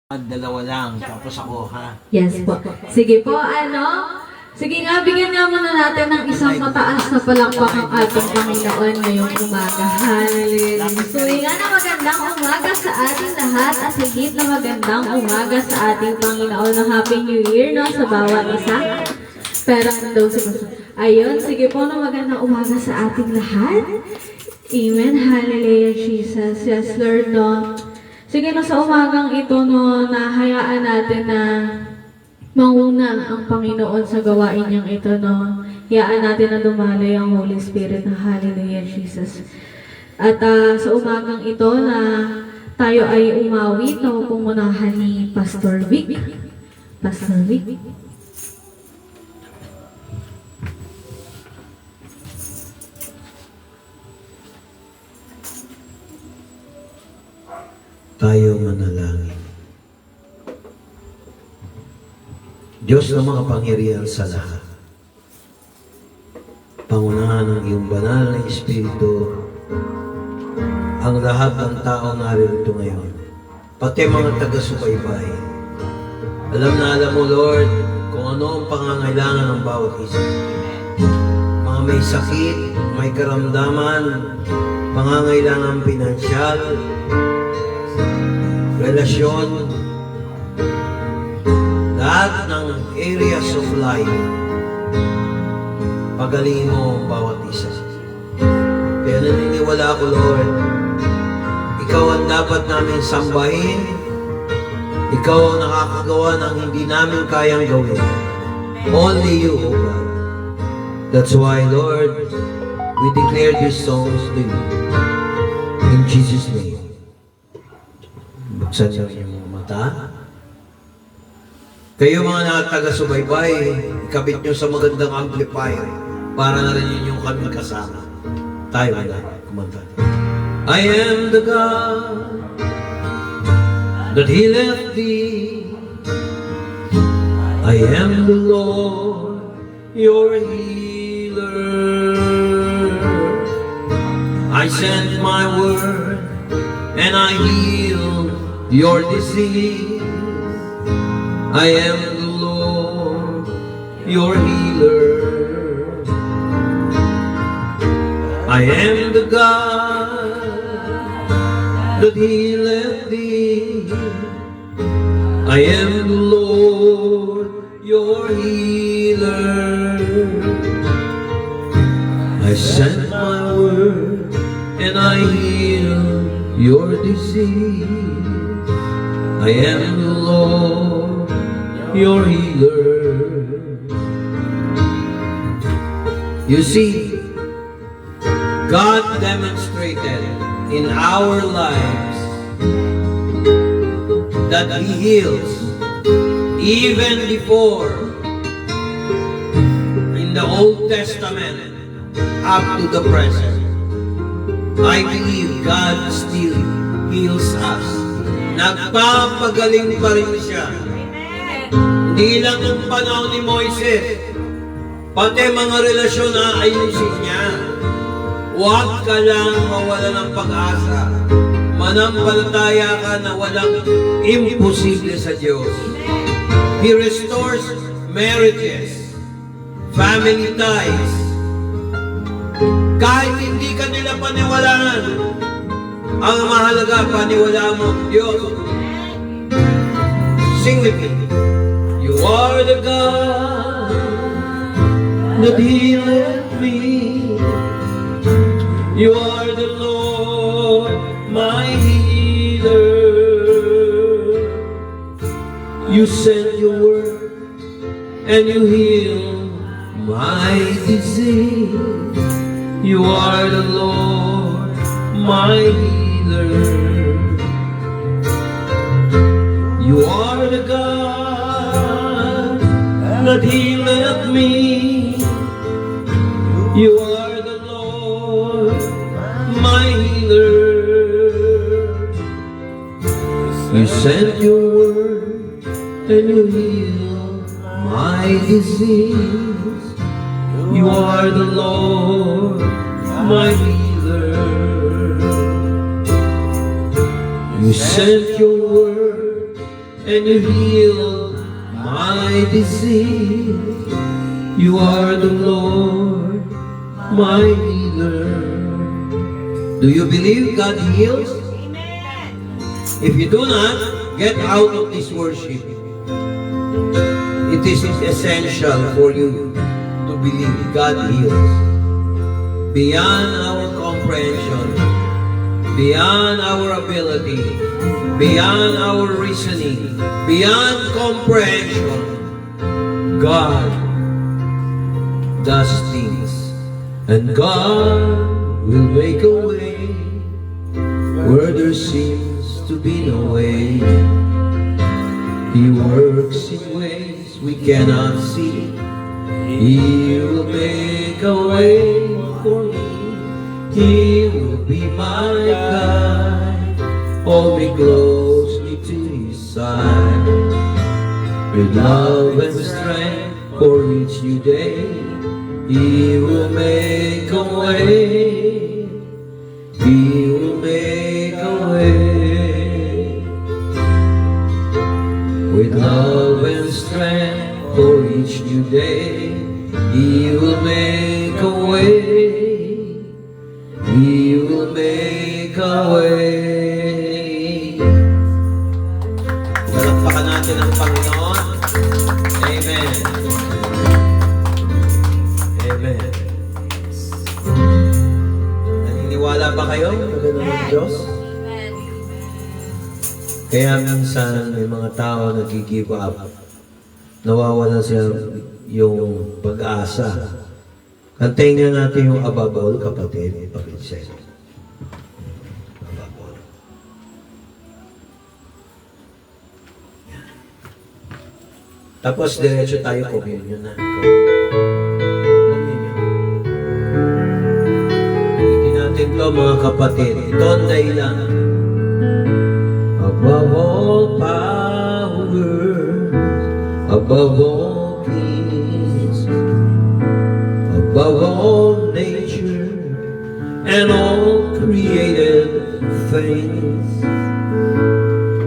Dalawa lang, tapos ako, ha? Yes po. Sige po, Sige nga, bigyan nga muna natin ng isang mataas na palakpak ang ating Panginoon ngayong umaga. Hallelujah. So, nga na magandang umaga sa ating lahat at higit na magandang umaga sa ating Panginoon ng Happy New Year, no? Sa bawat isa. Pero, ayun, sige po na magandang umaga sa ating lahat. Amen. Hallelujah, Jesus. Yes, Lord, no? Sige, no, sa umagang ito, no, nahayaan natin na manguna ang Panginoon sa gawain niyang ito, no. Hayaan natin na dumalay ang Holy Spirit na Hallelujah, Jesus. At sa umagang ito na tayo ay umawit na pupunahan ni Pastor Vic. Pastor Vic. Tayo manalangin. Diyos na makapangyarihan sa lahat, pangunahan ng iyong banal na Espiritu ang lahat ng tao narito ngayon, pati mga taga-subaybay. Alam na alam mo, Lord, kung ano ang pangangailangan ng bawat isa. Mga may sakit, may karamdaman, pangangailangan pinansyal, relasyon, lahat ng areas of life, pagalingin mo ang bawat isa. Kaya naniniwala ako, Lord, Ikaw ang dapat namin sambahin. Ikaw ang nakakagawa ng hindi namin kayang gawin. Only You, O God. That's why, Lord, we declare these songs to You. In Jesus' name. Buksan niyo yung mga mata. Kayo mga nakataga-subaybay, ikabit nyo sa magandang amplifier para na rin yung kami kasama. Tayo na, kumanta. I am the God that healeth thee. I am the Lord, your healer. I sent my word and I healed your disease. I am the Lord, your healer. I am the God that healeth thee. I am the Lord, your healer. I sent my word and I healed your disease. I am the Lord, your healer. You see, God demonstrated in our lives that He heals even before in the Old Testament up to the present. I believe God still heals us. Nagpapagaling pa rin siya. Hindi lang yung panahon ni Moises, pati mga relasyon na ayusin niya. Huwag ka lang mawala ng pag-asa. Manampalataya ka na walang imposible sa Diyos. He restores marriages, family ties. Kahit hindi ka nila paniwalaan, ang mahalaga, paniwalaan mo ang Diyos. Sing with me. You are the God that healeth me. You are the Lord, my healer. You sent your word and you heal my disease. You are the Lord, my healer. You are the God that healeth me. You are the Lord, my healer. You sent your word and you heal my disease. You are the Lord, my healer. You sent your word and you healed my disease. You are the Lord, my healer. Do you believe God heals? If you do not, get out of this worship. It is essential for you to believe God heals. Beyond our comprehension, beyond our ability, beyond our reasoning, beyond comprehension, God does things. And God will make a way where there seems to be no way. He works in ways we cannot see. He will make a way for me. He will be my guide. Hold me closely to His side. With love and strength for each new day, He will make a way. He will make a way. With love and strength for each new day, He will make a way. He will make a way. Palakpakan natin ang Panginoon. Amen. Amen. Naniniwala ba kayo na gano'n ang Diyos? Kaya minsan may mga tao nag-give up. Nawawala siya yung pag-asa. Kantayin nga natin yung above all, kapatid. Pakitsen. Above all. Tapos diretso tayo communion na. Communion. Ulitin natin to mga kapatid. Ito ang dahilan. Above all powers, above all kings, above all nature and all created things,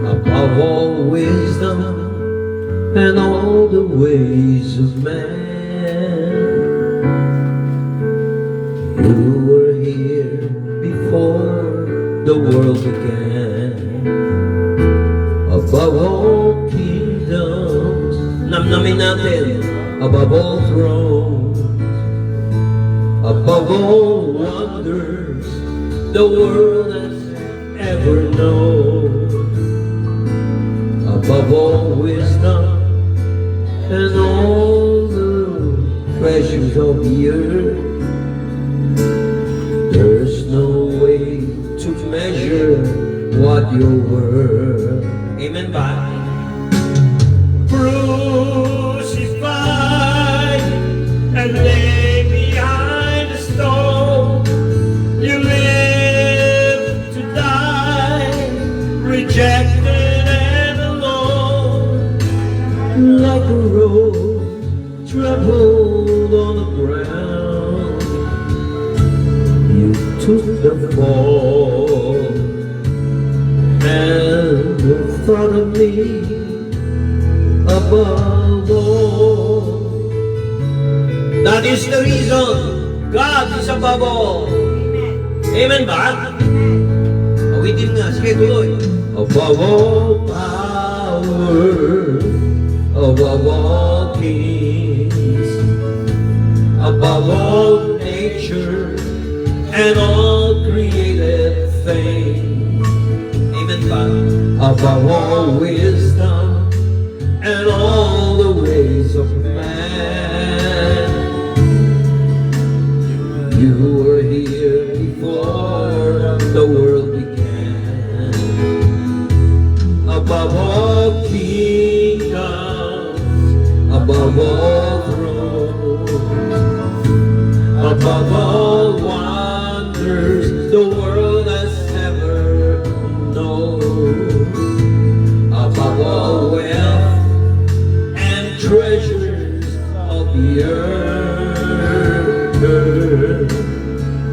above all wisdom and all the ways of man. You were here before the world began. Above all kingdoms, namnamin natin, above all thrones, above all wonders the world has ever known, above all wisdom and all the treasures of the earth. There's no way to measure what you're worth. Amen ba? Crucified and laid behind the stone, you lived to die, rejected and alone, like a rose trampled on the ground. You took the fall and thought of me above all. That is the reason God is above all. Amen ba? Awitin nga, sige tuloy. Above all power, above all kings, above all nature and all created things. Amen ba? Above all wisdom and all the ways of man. You were here before the world began. Above all kingdoms, above all thrones, above all wonders the world has ever known, above all wealth and treasures of the earth.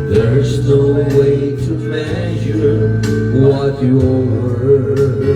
There's no way to measure what you're worth.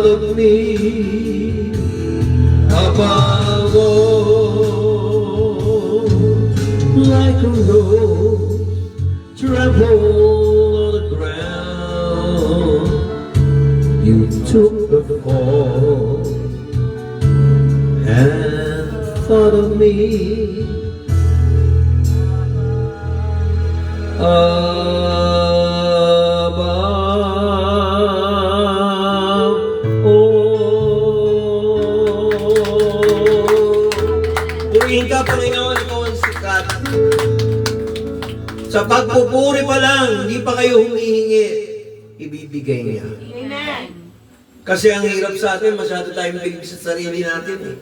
of me above all, like a rose trampled on the ground. You took the fall and thought of me above all. Purihin ka, Panginoon, ikaw ang sikat. Sa pagpupuri pa lang, hindi pa kayo humihingi, ibibigay niya. Kasi ang hirap sa atin, masyado tayong bilib sa sarili natin.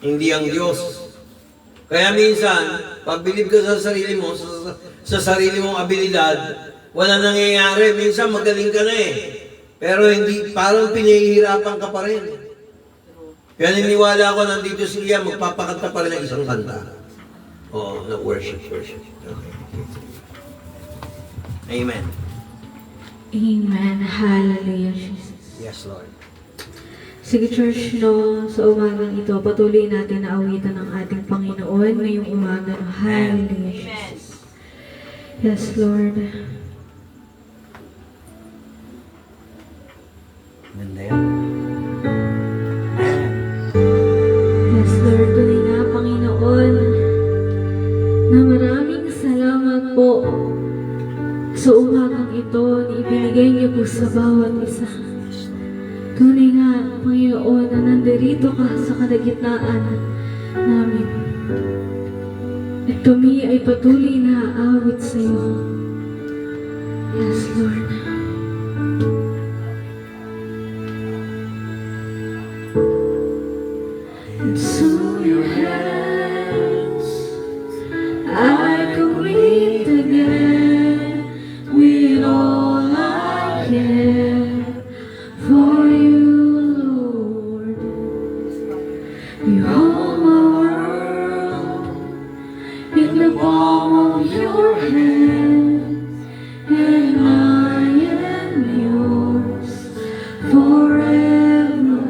Hindi ang Diyos. Kaya minsan, pag bilib ka sa sarili mo, sa sarili mong abilidad, wala nangyayari. Minsan magaling ka na eh. Pero hindi, parang pinahihirapan ka pa rin. Kaya niniwala ako nandito siya, magpapakanta pa rin ng isang kanta. Oh, na worship. Okay. Amen. Amen. Hallelujah, Jesus. Yes, Lord. Sige, church, no, sa umagang ito, patuloy natin na awitan ng ating Panginoon ngayong umaga. No? Hallelujah, Jesus. Yes, Lord. Ganda yan. Yes, Lord, tuloy na, Panginoon, na maraming salamat po sa umagang ito na ibinigay niyo po sa bawat isa. Tunay nga, Panginoon, na nandirito ka sa kalagitnaan namin. At kami ay patuloy na aawit sa iyo. Yes, Lord. And so your hands I commit again with all I care for you, Lord. You hold my world in the palm of your hand, and I am yours forever.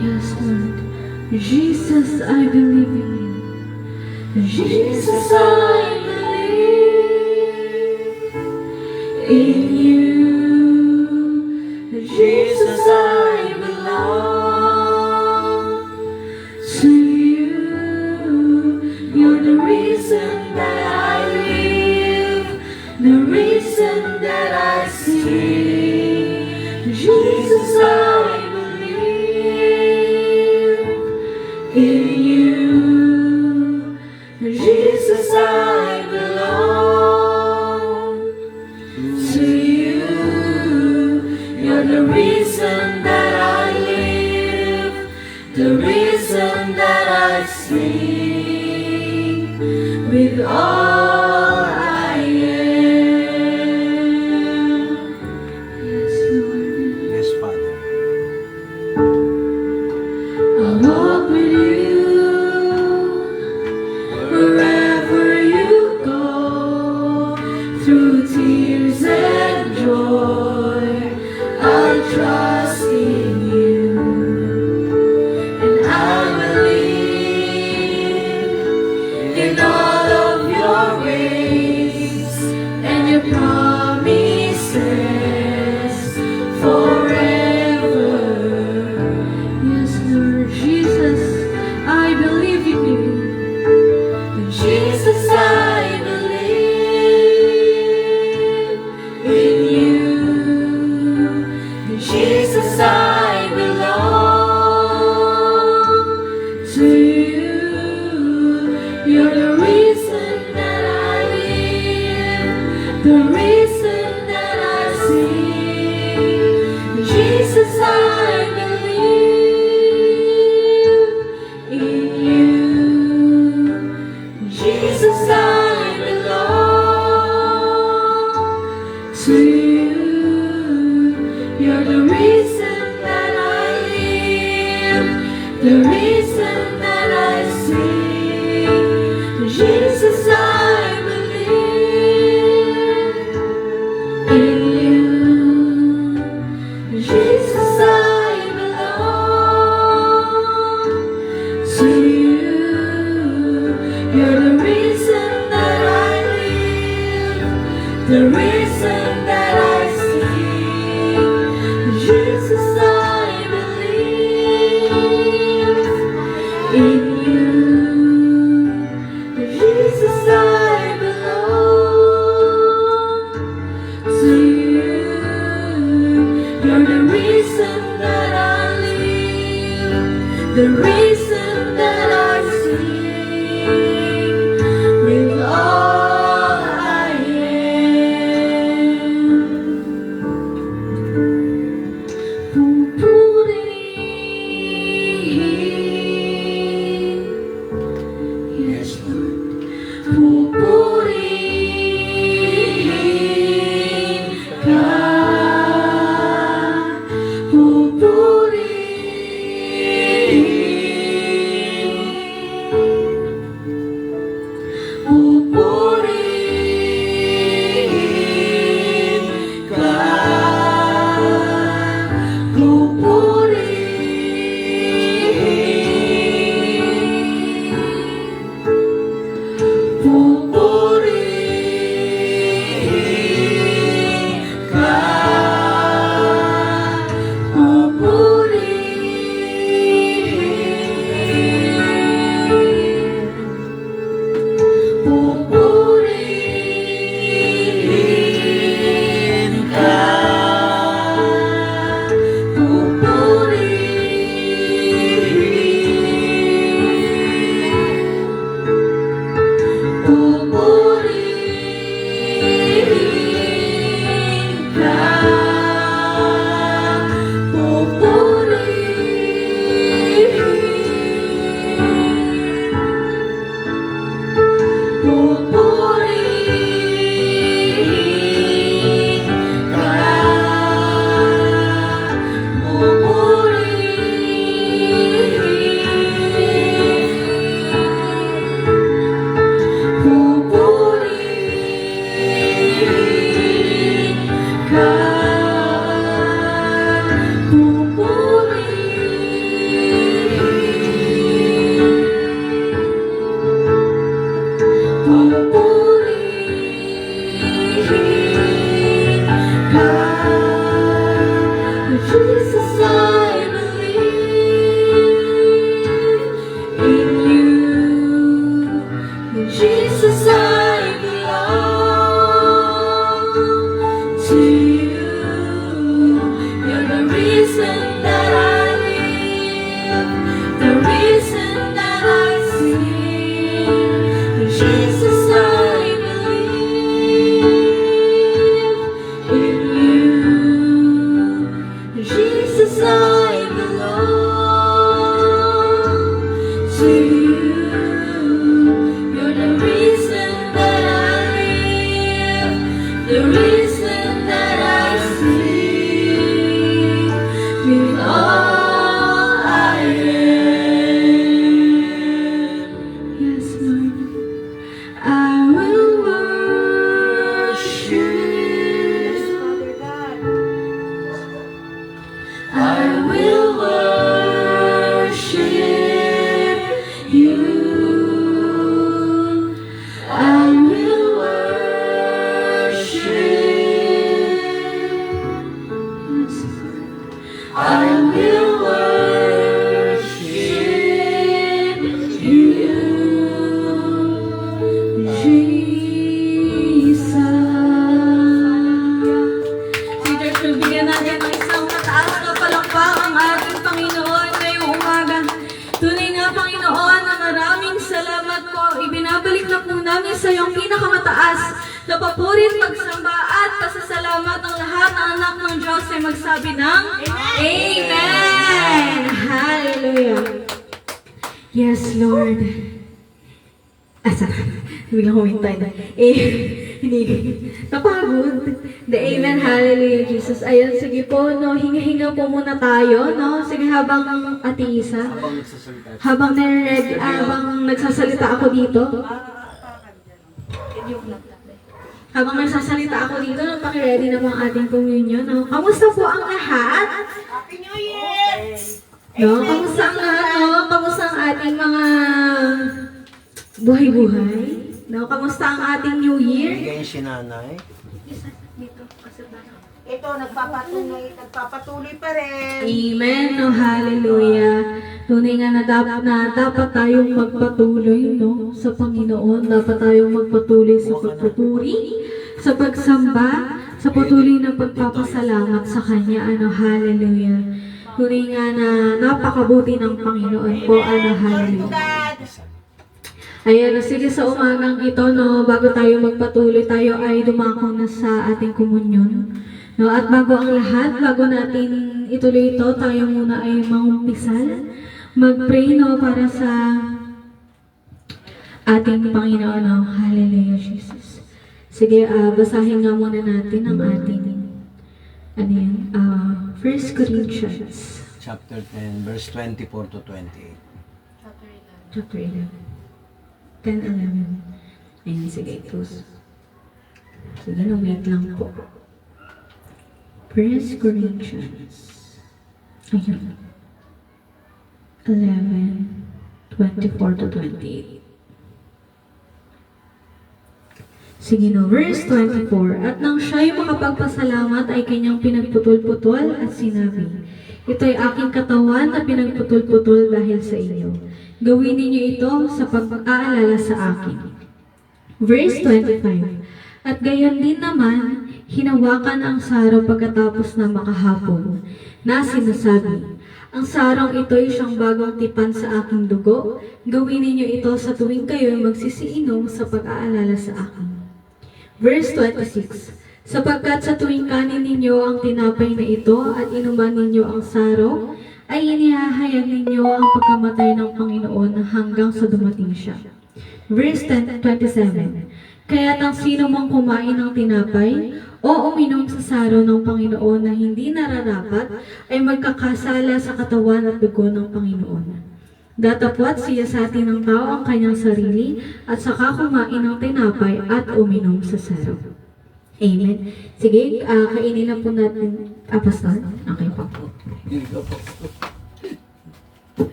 Yes, Lord. Jesus, I believe in you. Jesus, I believe in you. Jesus, I belong to you. You're the reason that I live, the reason that I sing. Jesus, I believe in you. Jesus, I belong to you. You're the reason that I live, the reason that I sing with all I am. Yes, Lord. Yes, Father. I'll walk with you wherever you go, through tears and joy. I'll trust in you, and I believe in all of your ways and your promises forever. Yes, Lord Jesus, I believe in you. Jesus, I believe in you. Jesus, I belong to you. You're the reason that I live, the reason that I sing. Jesus, I believe in you. Jesus, I belong to you. You're the reason that I live, the reason that I sing. Jesus, I believe in you. Jesus, the reason that I sing with all I am. Pupurihin, yes Lord, pupurihin ka, pupurihin ka, pupurihin ka, pupurihin ka, pupurihin Jesus, I believe in you. Jesus, I belong to you. You're the reason that I live, the reason that I sing. Jesus, I believe in you. Jesus, I belong to you. You're the reason that I live, the reason that I sing with all I am. Yes, Lord, I will worship. Father God. I will worship you. I will worship. I will worship you, Jesus. Teacher, bigyan natin ng isang mataas na palakpak ang ating Panginoon ngayong umaga. Tunay nga, Panginoon, na maraming salamat po. Ibinabalik na po namin sa iyong pinakamataas na papuri at pagsamba at pasasalamat ng lahat ng anak ng Diyos ay magsabi ng Amen! Hallelujah! Yes, Lord. Asa? Biglang humintay na. Hindi. Napagod. The Amen, Hallelujah, Jesus. Ayun, sige po, no, hinga-hinga po muna tayo, no? Sige, habang Ate Isa. Habang nare-ready, habang nagsasalita ako dito. Habang nagsasalita ako dito, paki-ready na po ang ating communion, no? Kamusta po ang lahat? Happy New Year! No? Kamusta ang lahat, no? Kamusta ang ating mga buhay-buhay? No? Kamusta ang ating New Year? Bigay si nanay. Ito, nagpapatuloy pa rin. Amen, no? Hallelujah. Tunay nga na dapat tayong magpatuloy, no? Sa Panginoon, dapat tayong magpatuloy sa pagpupuri, sa pagsamba, sa patuloy na pagpapasalamat sa Kanya, ano? Hallelujah. Tunay nga na napakabuti ng Panginoon po. Hallelujah. Ayan, sige sa umagang ito, no, bago tayo magpatuloy, tayo ay dumako na sa ating komunyon. No, at bago ang lahat, bago natin ituloy ito, tayo muna ay mangumpisal. Mag-pray, no, para sa ating Panginoon. No? Hallelujah, Jesus. Sige, basahin nga muna natin ang ating, 1 Corinthians. Chapter 10, verse 24 to 28. Chapter 11. 10, 11. Ayan, sige, close. Sige, wait lang po. 1 Corinthians. Ayun. 11, 24 to 28. Sige no, verse 24. At nang siya'y makapagpasalamat ay kanyang pinagputol-putol at sinabi, ito'y aking katawan na pinagputol-putol dahil sa inyo. Gawin ninyo ito sa pag-aalala sa akin. Verse 25. At gayon din naman, hinawakan ang saraw pagkatapos na makahapon, na sinasabi, ang sarong ito'y siyang bagong tipan sa aking dugo. Gawin ninyo ito sa tuwing kayo'y magsisiinom sa pag-aalala sa akin. Verse 26. Sapagkat sa tuwing kanin ninyo ang tinapay na ito at inuman ninyo ang saraw, ay inihahayag ninyo ang pagkamatay ng Panginoon hanggang sa dumating siya. Verse 27. Kaya nang sino mang kumain ng tinapay o uminom sa saraw ng Panginoon na hindi nararapat, ay magkakasala sa katawan at dugo ng Panginoon. Datapwat siya sa atin ng tao ang kanyang sarili at saka kumain ng tinapay at uminom sa saraw. Amen. Sige, kainin na po natin. Pastor? Okay po.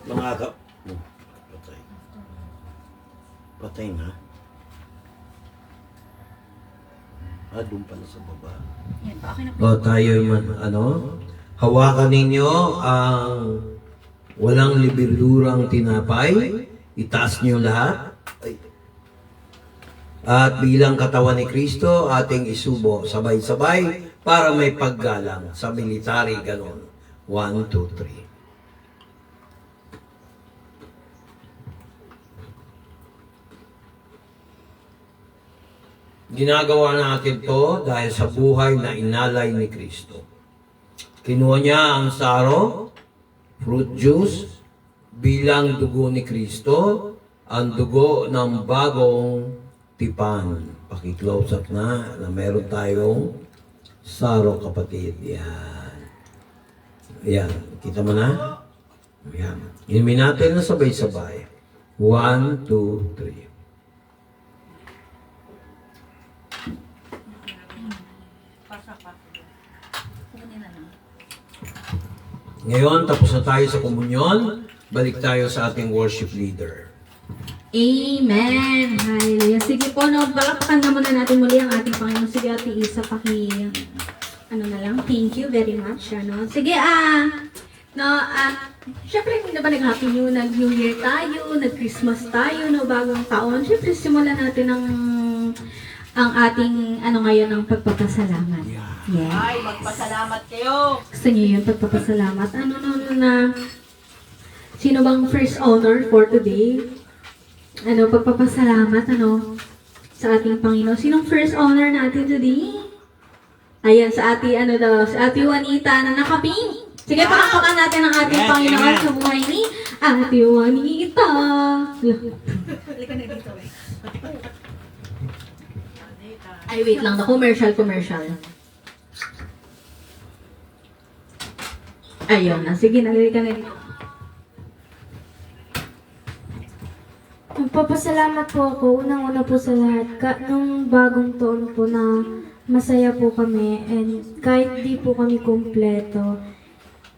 Mga kap... Patay. Patay na. Doon pala sa baba. O tayo man, hawakan ninyo ang walang liberdurang tinapay. Itaas niyo lahat. At bilang katawan ni Kristo, ating isubo sabay-sabay para may paggalang sa military, ganon. 1, 2, 3. Ginagawa natin to dahil sa buhay na inalay ni Kristo. Kinuha niya ang saro, fruit juice, bilang dugo ni Kristo, ang dugo ng bagong tipan. Paki-close up na meron tayong saro, kapatid. Yan. Yan. Kita mo na? Yan. Inumin natin na sabay-sabay. 1, 2, 3. Ngayon, tapos na tayo sa komunyon. Balik tayo sa ating worship leader. Amen! Hallelujah. Sige po, no, balakpakan na muna natin muli ang ating Panginoon. Sige, Ate Isa, na lang. Thank you very much. Sige, syempre, hindi na ba nag-Happy New Year tayo, nag-Christmas tayo, no, bagong taon. Syempre, simulan natin ang ating, ngayon, ang pagpapasalamat. Yes. Ay, magpasalamat kayo. Gusto niyo yun, pagpapasalamat. Sino bang first honor for today? Pagpapasalamat, sa ating Panginoon. Sinong first honor natin today? Ayan, sa ati, sa ati Juanita na nakaping. Sige, palakpakan natin ang ating Panginoon sa buhay ni Ate Juanita. Ay, wait lang. Commercial. Ayun na. Sige, nalilika na dito. Magpapasalamat po ako, unang-una po sa lahat, nung bagong taon po na masaya po kami and kahit di po kami kumpleto,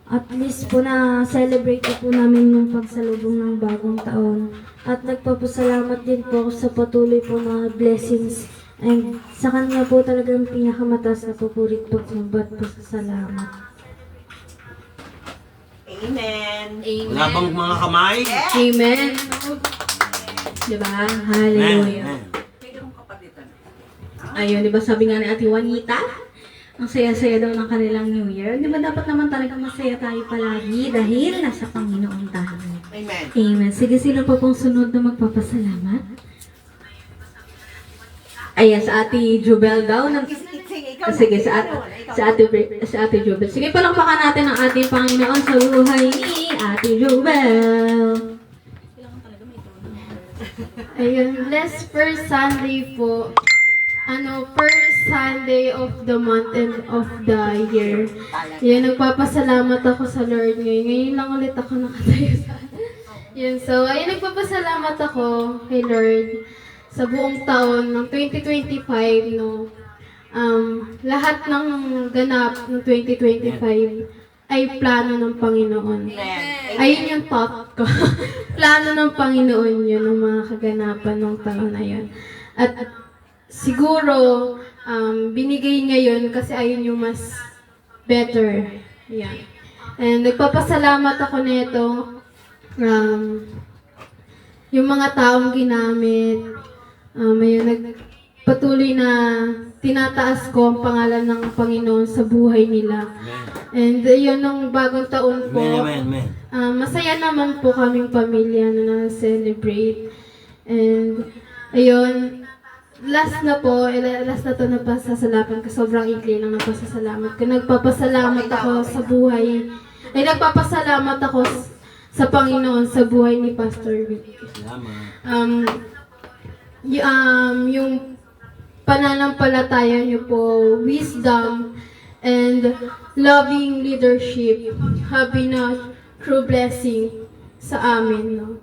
at least po na celebrate po namin yung pagsalubong ng bagong taon. At nagpapasalamat din po ako sa patuloy po na blessings and sa kanya po talagang pinakamataas na pupurit po sambat po sa salamat. Amen. Wala bang mga kamay? Amen. Diba? Hallelujah. Ayun, diba sabi nga ni Ate Juanita, ang saya-saya daw ng kanilang New Year. Di ba dapat naman talaga masaya tayo palagi dahil nasa Panginoon tayo. Amen. Amen. Sige, sino pa pong sunod na magpapasalamat? Ayan, sa Ate Jubel daw. Sige, sa Ate Jubel. Sige, palakpakan natin ang ating Panginoon sa buhay ni Ate Jubel. Ayun, last first Sunday po. First Sunday of the month and of the year. Yan, nagpapasalamat ako sa Lord ngayon. Ngayon lang ulit ako nakatayo sa... Yan, so, ayun, nagpapasalamat ako kay Lord sa buong taon ng 2025, no. Lahat ng ganap ng 2025 ay plano ng Panginoon. Ayun yung thought ko. Plano ng Panginoon yun, ng mga kaganapan ng taon na yun. At siguro, binigay niya yun kasi ayun yung mas better. Yan. And nagpapasalamat ako nito. Yung mga taong ginamit, ayun, nagpatuloy na tinataas ko ang pangalan ng Panginoon sa buhay nila. And yun, nung bagong taon po, masaya naman po kaming pamilya na na-celebrate. And ayun, last na to na pasasalamat ko. Sobrang ikli lang na pasasalamat ko. Nagpapasalamat ako sa buhay. Nagpapasalamat ako sa Panginoon sa buhay ni Pastor Vic. Yung pananampalataya niyo po, wisdom, and loving leadership have been a true blessing sa amin. No?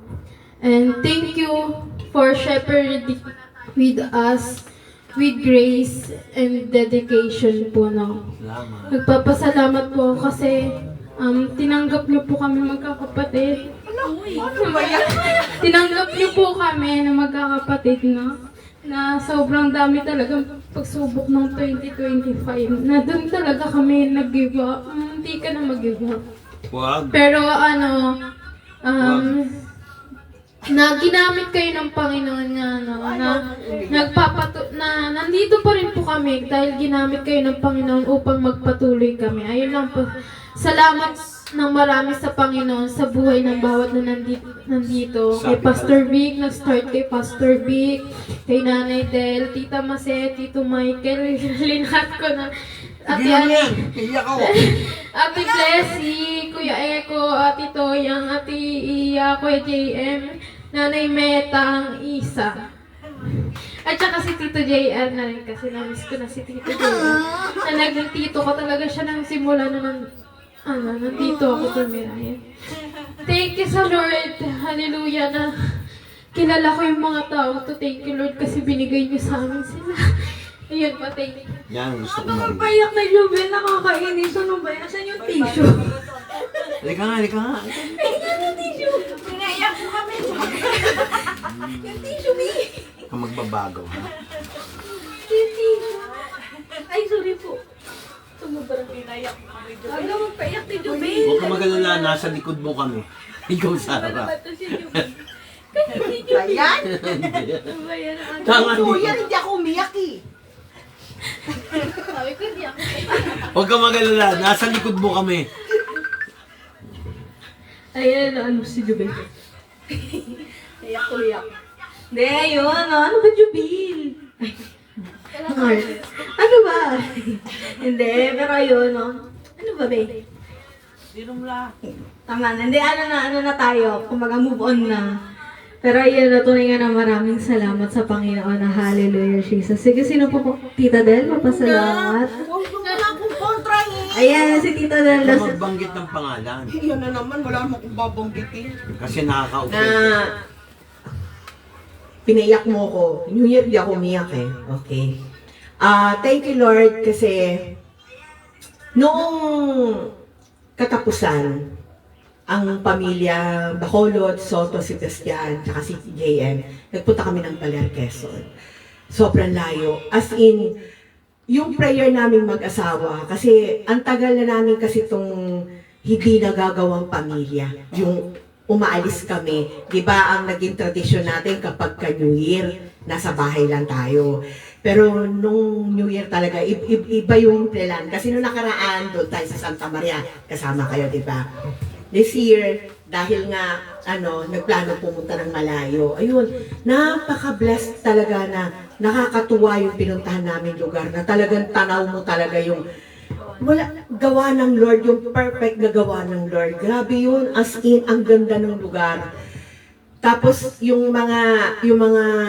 And thank you for shepherding with us with grace and dedication po. No? Nagpapasalamat po kasi tinanggap niyo po kami magkakapatid. Tinanggap niyo po kami na magkakapatid, no? Na sobrang dami talagang pagsubok ng 2025. Na doon talaga kami nag-give up. Hindi ka na mag-give up. Wag. Pero na ginamit kayo ng Panginoon na nandito pa rin po kami dahil ginamit kayo ng Panginoon upang magpatuloy kami. Ayun lang po. Salamat ng marami sa Panginoon sa buhay ng bawat na nandito. Kay Pastor Vic, nag-start kay Pastor Vic, kay Nanay Del, Tita Mase, Tito Michael, linhat ko na. Ate Ate Blessy, Kuya Eko, Ate Toyang, Ate Iya, Kuya JM, Nanay Meta, ang Isa. At saka si Tito JR na rin kasi na-miss ko na si Tito JR. Na naging tito ko talaga siya nang simula na nandito ako tumira. Thank you sa Lord. Hallelujah na kilala ko yung mga tao to. Thank you Lord kasi binigay niyo sa amin sila. Ayun pa, thank you. Yan, gusto ko Ano marinig. magpayak na Jubel? Nakakainis. Ano ba? Asan yung tissue? Halika nga. Pinaiyak mo kami. Yung tissue, Mi! Kung magbabago, ha? Yung tissue. Ay, sorry po. Sumubarang Pinaiyak mo kami. Huwag na magpayak ni Jubel. Huwag ka magalala, nasa likod mo kami. Ikaw sa Ano ba harap. ito si Jubel? Kasi si Jubel. Ayan. Ano ba yan? Tama Kuya, dito. hindi ako umiyak eh. Sabi ko, hindi ako. Huwag ka magalala, nasa likod mo kami. Ayan, ano si Jubel? Iyak. Hindi, ayun. Ano ba, Jubil? Ano ba? Hindi, pero ayun, no? Ano ba, babe? Tama na. Hindi, ano na tayo. Kumbaga, move on na. Pero ayun, natunay nga na maraming salamat sa Panginoon na hallelujah, Jesus. Sige, sino po? Tita Del, mapasalamat. Huwag mo na akong kontrahin. Ayan, si Tita Del. Huwag magbanggit ng pangalan. Yan na naman, wala naman akong babanggitin. Kasi nakaka-offend. Na pinaiyak mo ko. New Year, di ako umiyak eh. Okay. Thank you Lord kasi noong katapusan, ang pamilya Bacolod, Soto, Sebastian, tsaka si JM, nagpunta kami ng Baler, Quezon. Sobrang layo. As in, yung prayer namin mag-asawa, kasi ang tagal na namin kasi itong hindi nagagawang pamilya. Yung umaalis kami. Di ba ang naging tradisyon natin kapag ka New Year, nasa bahay lang tayo. Pero nung New Year talaga, iba yung plan. Kasi nung nakaraan, doon tayo sa Santa Maria, kasama kayo, di ba? This year, dahil nga, nagplano pumunta ng malayo. Ayun, napaka-blessed talaga na nakakatuwa yung pinuntahan namin lugar na talagang tanaw mo talaga yung gawa ng Lord, yung perfect na gawa ng Lord. Grabe yun, as in, ang ganda ng lugar. Tapos yung mga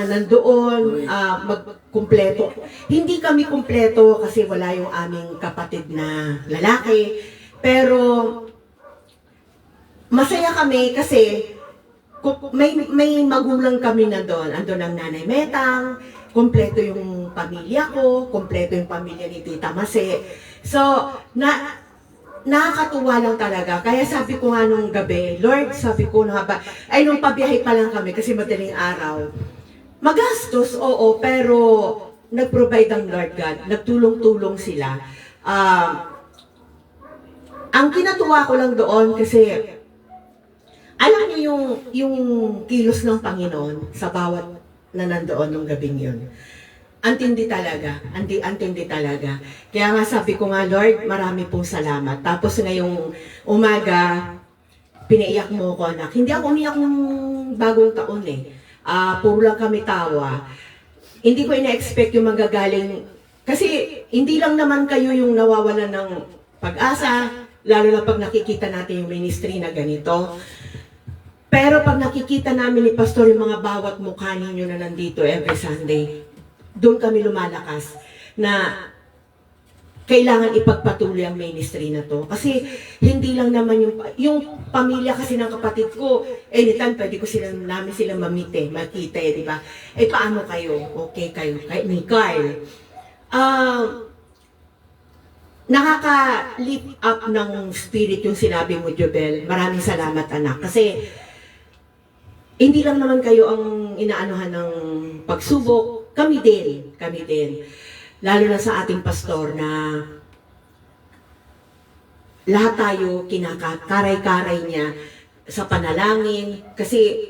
nandoon magkumpleto. Hindi kami kumpleto kasi wala yung aming kapatid na lalaki. Pero masaya kami kasi may magulang kami nandoon. Andun ang Nanay Metang, kumpleto yung pamilya ko, kumpleto yung pamilya ni Tita Mase. So, nakakatuwa lang talaga. Kaya sabi ko nga nung gabi, Lord, sabi ko nung pabiyahe pa lang kami kasi madaling araw. Magastos, oo, pero nag-provide ang Lord God. Nagtulong-tulong sila. Ang kinatuwa ko lang doon kasi alam niyo yung kilos ng Panginoon sa bawat na nandoon nung gabing yun. Antindi talaga. Antindi talaga. Kaya nga sabi ko nga, Lord, marami pong salamat. Tapos ngayong umaga, pinaiyak mo ko, anak. Hindi ako umiyak ng bagong taon eh. Puro lang kami tawa. Hindi ko ina-expect yung magagaling. Kasi hindi lang naman kayo yung nawawalan ng pag-asa, lalo na pag nakikita natin yung ministry na ganito. Pero pag nakikita namin ni Pastor yung mga bawat mukha ninyo na nandito every Sunday, doon kami lumalakas na kailangan ipagpatuloy ang ministry na to. Kasi hindi lang naman yung pamilya kasi ng kapatid ko, anytime pwede ko namin silang makita di ba? Paano kayo? Okay kayo? Ni Carl. Nakaka-lift up ng spirit yung sinabi mo, Jobel. Maraming salamat, anak. Kasi hindi lang naman kayo ang inaanuhan ng pagsubok. Kami din. Lalo na sa ating pastor na lahat tayo kinakaray-karay niya sa panalangin. Kasi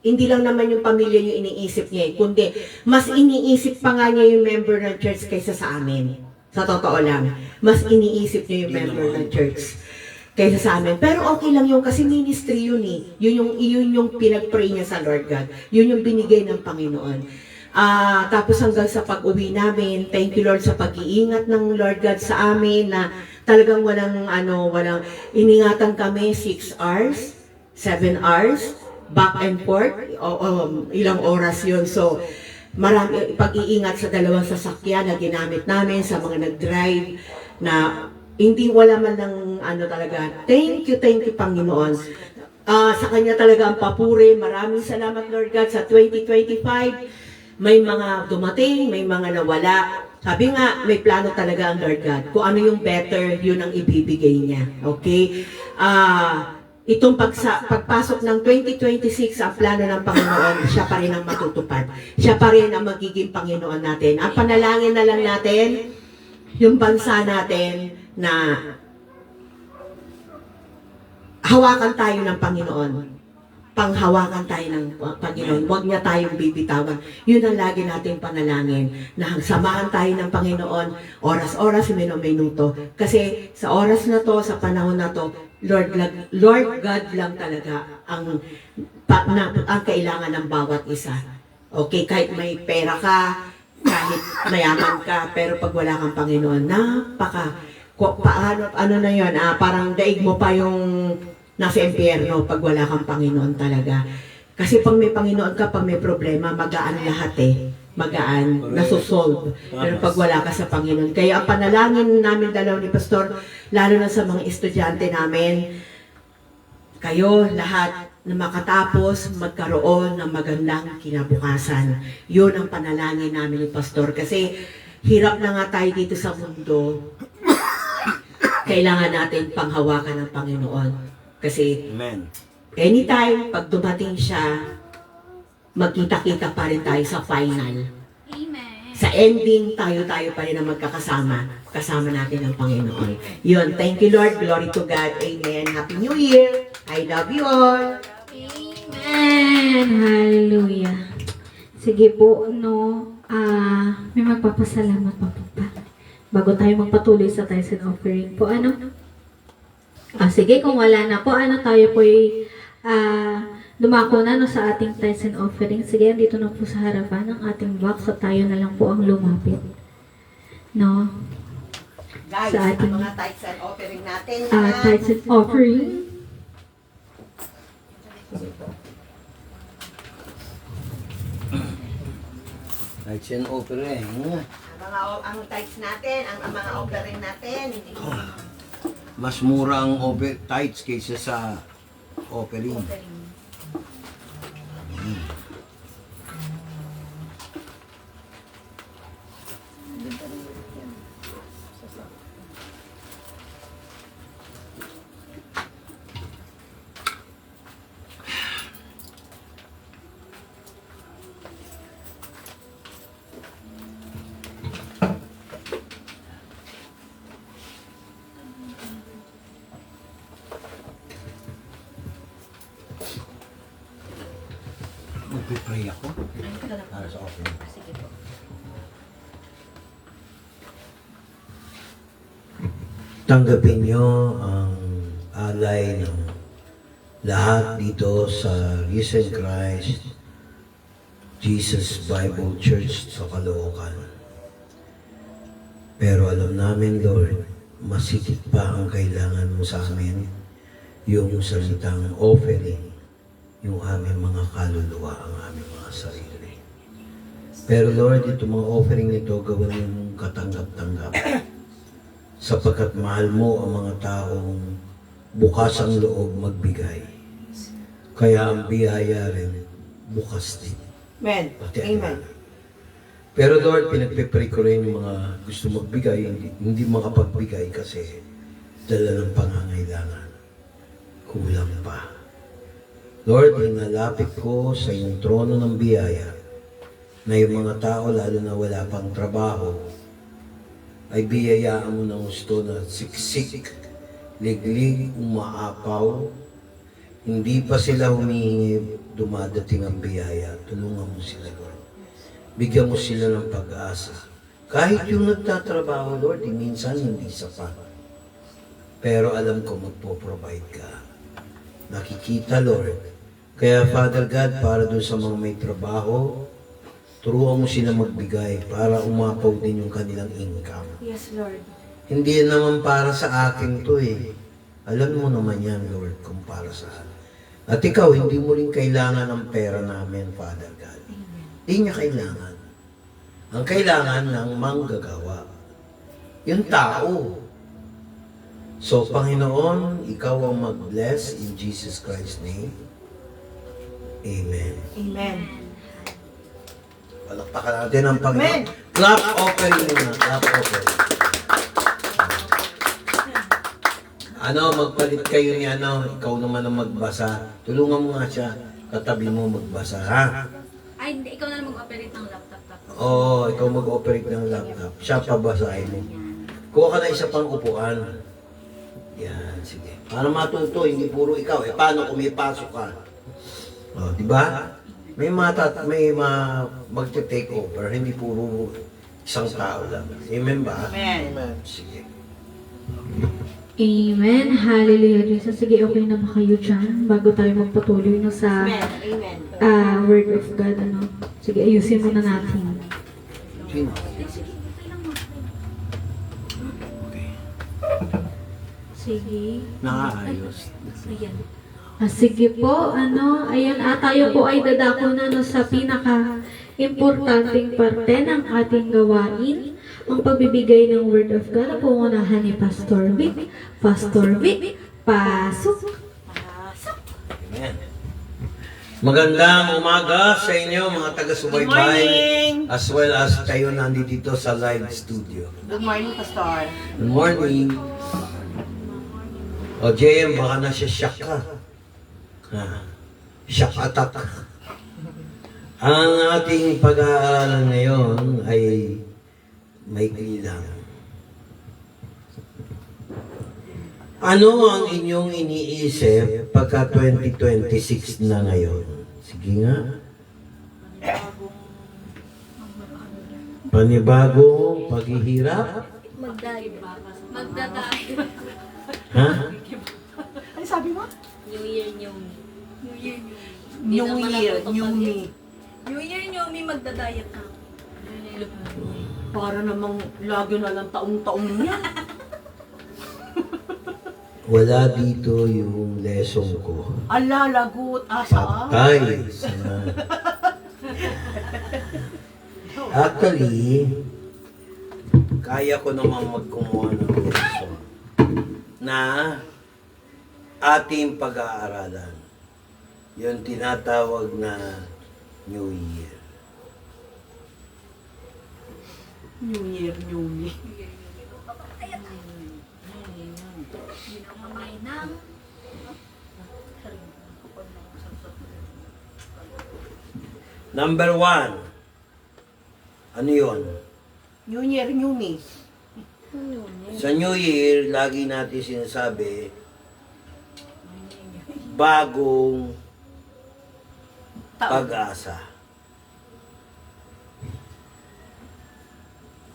hindi lang naman yung pamilya yung iniisip niya kundi mas iniisip pa nga niya yung member ng church kaysa sa amin. Sa totoo lang. Mas iniisip niya yung member ng church kaysa sa amin. Pero okay lang yun kasi ministry yun eh. Yun yung pinag-pray niya sa Lord God. Yun yung binigay ng Panginoon. Tapos hanggang sa pag-uwi namin, thank you Lord sa pag-iingat ng Lord God sa amin na talagang walang iningatan kami 6 hours, 7 hours, back and forth, ilang oras yun. So, marami pag-iingat sa dalawang sasakyan na ginamit namin sa mga nag-drive na hindi wala man ng talaga. Thank you Panginoon. Sa Kanya talaga ang papuri. Maraming salamat Lord God sa 2025. May mga dumating, may mga nawala. Sabi nga, may plano talaga ang Lord God. Kung ano yung better, yun ang ibibigay niya. Okay? Itong pagpasok ng 2026, ang plano ng Panginoon, siya pa rin ang matutupad. Siya pa rin ang magiging Panginoon natin. Ang panalangin na lang natin, yung bansa natin na hawakan tayo ng Panginoon. Panghawakan tayo ng Panginoon. Huwag niya tayong bibitawan. Yun ang lagi nating panalangin. Na samahan tayo ng Panginoon, oras-oras, minuto. Kasi sa oras na to, sa panahon na to, Lord God lang talaga ang kailangan ng bawat isa. Okay, kahit may pera ka, kahit mayaman ka, pero pag wala kang Panginoon, ano na yun, parang daig mo pa yung nasa impyerno pag wala kang Panginoon talaga. Kasi pag may Panginoon ka, pag may problema, magaan lahat eh. Magaan, nasusolve. Pero pag wala ka sa Panginoon. Kaya ang panalangin namin dalaw ni Pastor, lalo na sa mga estudyante namin, kayo lahat na makatapos, magkaroon ng magandang kinabukasan. Yun ang panalangin namin ni Pastor. Kasi hirap na nga tayo dito sa mundo. Kailangan natin panghawakan ng Panginoon. Kasi Amen. Anytime, pag dumating siya, magkita-kita pa rin tayo sa final. Amen. Sa ending, tayo pa rin ang magkakasama. Kasama natin ang Panginoon. Yun, thank you Lord. Glory to God. Amen. Happy New Year. I love you all. Amen. Hallelujah. Sige po, may magpapasalamat pa po ba? Bago tayo magpatuloy sa tithes and offering po, ano? Sige, kung wala na po, tayo po dumako na sa ating tithes and offering. Sige, dito na po sa harapan ng ating box at tayo na lang po ang lumapit. No? Guys, Sa ating, ang mga tithes and offering natin. tithes and offering. Tithes and offering. Ang tithes natin, ang mga offering natin. Hindi Mas mura ang tithes kaysa sa offering. Magpipray ako para sa offering. Tanggapin niyo ang alay ng lahat dito sa Risen Christ Jesus Bible Church sa Caloocan. Pero alam namin, Lord, masikip pa ang kailangan mo sa amin, yung salitang offering, yung aming mga kaluluwa, ang aming mga sarili. Pero Lord, itong mga offering nito, gawin yung katanggap-tanggap. Sapagkat mahal mo ang mga taong bukas ang loob magbigay. Kaya ang biyaya rin bukas din. Amen. Pati Amen. Pero Lord, pinagpipray ko rin yung mga gusto magbigay, hindi makapagbigay kasi dala ng pangangailangan. Kulang pa. Lord, hinalapit ko sa iyong trono ng biyaya na yung mga tao, lalo na wala pang trabaho, ay biyayaan mo ng gusto na siksik, liglig, umaapaw, hindi pa sila humihingi, dumadating ang biyaya. Tulungan mo sila, Lord. Bigyan mo sila ng pag-asa. Kahit yung nagtatrabaho, Lord, minsan hindi sapat. Pero alam ko magpo-provide ka. Nakikita, Lord. Kaya, Father God, para doon sa mga may trabaho, turuan mo sila magbigay para umapaw din yung kanilang income. Yes, Lord. Hindi naman para sa akin to eh. Alam mo naman yan, Lord, kung para sa akin. At ikaw, hindi mo rin kailangan ng pera namin, Father God. Hindi niya kailangan. Ang kailangan ng manggagawa. Yung tao. So, Panginoon, ikaw ang mag-bless in Jesus Christ's name. Amen. Amen. Palakpakan natin ang Panginoon. Amen. Clap offering na. Clap offering. Magpalit kayo ni ikaw naman ang magbasa. Tulungan mo nga siya. Katabi mo magbasa, ha? Ay, hindi. Ikaw na lang mag-operate ng laptop. Oo, ikaw mag-operate ng laptop. Siya pabasahin mo. Kuha ka na isa pang upuan. Yan, sige. Para matuto, hindi puro ikaw. Paano kung may pasok ka? Di ba? May magte-take over, hindi puro isang tao lang. Amen ba? Amen. Sige. Amen. Hallelujah, Jesus. Sige, okay na ba kayo dyan? Bago tayo magpatuloy sa Amen. Word of God, Sige, ayusin muna natin. Sino? Okay. Sige. Nakaayos. Ayan. Sige po, ayan, tayo po ay dadako na sa pinaka-importanting parte ng ating gawain, ang pagbibigay ng Word of God. Pangunahan ni Pastor Vic. Pastor Vic, pasok! Amen. Magandang umaga sa inyo mga taga-subaybay, as well as kayo nandito sa live studio. Good morning, Pastor. Good morning. O JM, baka nasa-shock ka. Shock attack. Ang ating pag-aaralan ngayon ay may lang. Ano ang inyong iniisip pagka 2026 na ngayon? Sige nga. Panibagong paghihirap? Magdadayo. Ha? Ano sabi mo? New Year, New Me. New Year, New Me. New Year, New Me, magdadayet na. Para namang lagi na lang taong-taong niya. Wala dito yung lesson ko. Ala, lagot. Saan? Patay sa... Actually, kaya ko naman magkumuha ng lesson na ating pag-aaralan. Yung tinatawag na New Year. New Year, New Me. Number 1. Ano yun? New Year, New Me. Sa New Year, lagi natin sinasabi, bagong pag-asa.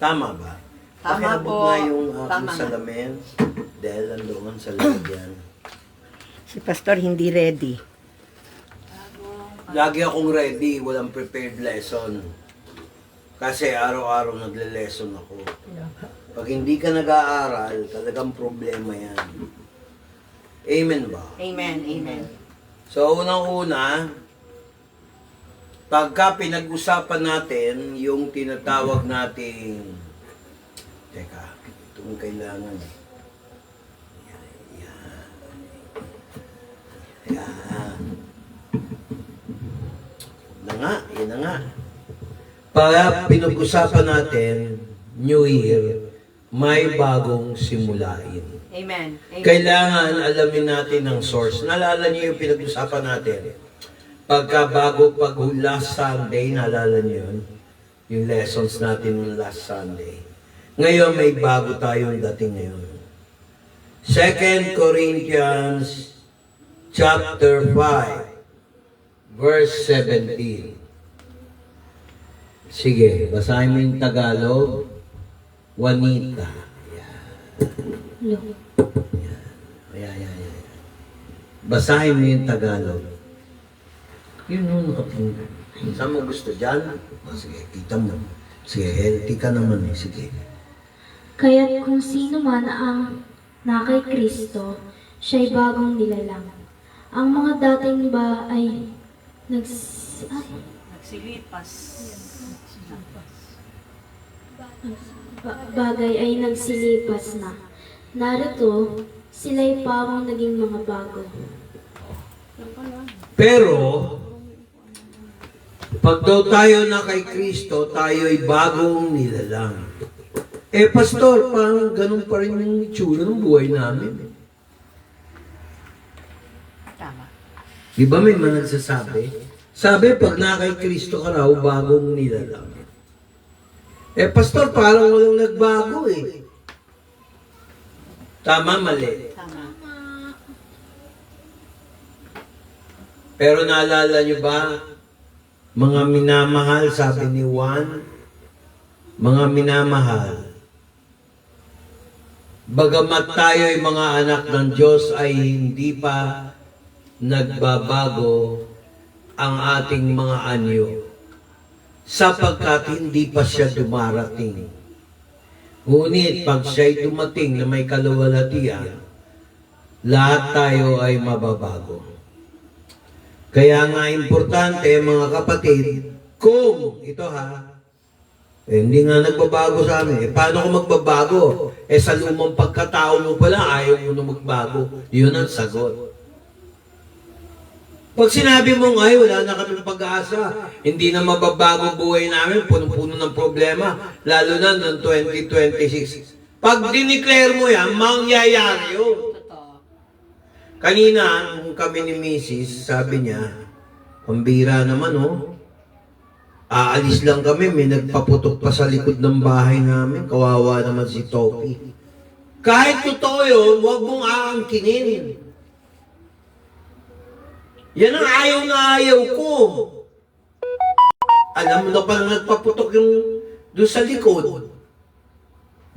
Tama ba? Tama Pakiabot po. nga yung aking Tama nga. salamin dahil nandoon sa lagyan. Si Pastor hindi ready. Lagi akong ready, walang prepared lesson. Kasi araw-araw nagle-lesson ako. Pag hindi ka nag-aaral, talagang problema yan. Amen ba? Amen, amen. So, unang-una, pagka pinag-usapan natin yung tinatawag nating... Teka, itong kailangan. Yan. Yan na nga. Pag pinag-usapan natin, New Year, may bagong simulain. Amen. Amen. Kailangan alamin natin ang source. Naalala niyo yung pinag-usapan natin? Pag last Sunday, naalala niyo yun? Yung lessons natin ng last Sunday. Ngayon, may bago tayong dating ngayon. 2 Corinthians chapter 5, verse 17. Sige, basahin mo yung Tagalog. Juanita. Ayan. Basahin mo yung Tagalog. Yun yung nakapunta. Saan mo gusto dyan? Sige, kita mo. Sige, healthy ka naman eh. Sige. Kaya't kung sino man ang na kay Kristo, siya'y bagong nilalang. Ang mga dating ba ay bagay ay nagsilipas na. Narito, sila'y parang naging mga bago. Pero, pag daw tayo na kay Kristo, tayo ay bagong nilalang. Eh, pastor, parang ganun pa rin yung itsura ng buhay namin. Tama. Di ba may mga nagsasabi? Sabi, pag na kay Kristo ka raw, bagong nilalang. Eh, pastor, parang walang nagbago eh. Tama, mali. Tama. Pero naalala nyo ba, mga minamahal, sabi ni Juan, mga minamahal, bagamat tayo ay mga anak ng Diyos ay hindi pa nagbabago ang ating mga anyo sapagkat hindi pa siya dumarating. Ngunit pag siya'y dumating na may kaluwalhatian, lahat tayo ay mababago. Kaya nga importante mga kapatid, kung ito hindi nga nagbabago sa amin. Paano ko magbabago? Sa lumang pagkatao mo pala, ayaw mo na magbago. Yun ang sagot. Pag sinabi mong, ay, wala na kaming pag-asa, hindi na mababago buhay namin, punong-puno ng problema, lalo na noong 2026. Pag dineclare mo yan, mangyayari yun. Kanina, nung kami ni Mrs., sabi niya, pambira naman, aalis lang kami, may nagpaputok pa sa likod ng bahay namin, kawawa naman si Topi. Kahit totoo yun, huwag mong aangkinin. Yan ang ayaw na ayaw ko. Alam mo na pa nagpaputok yung doon sa likod.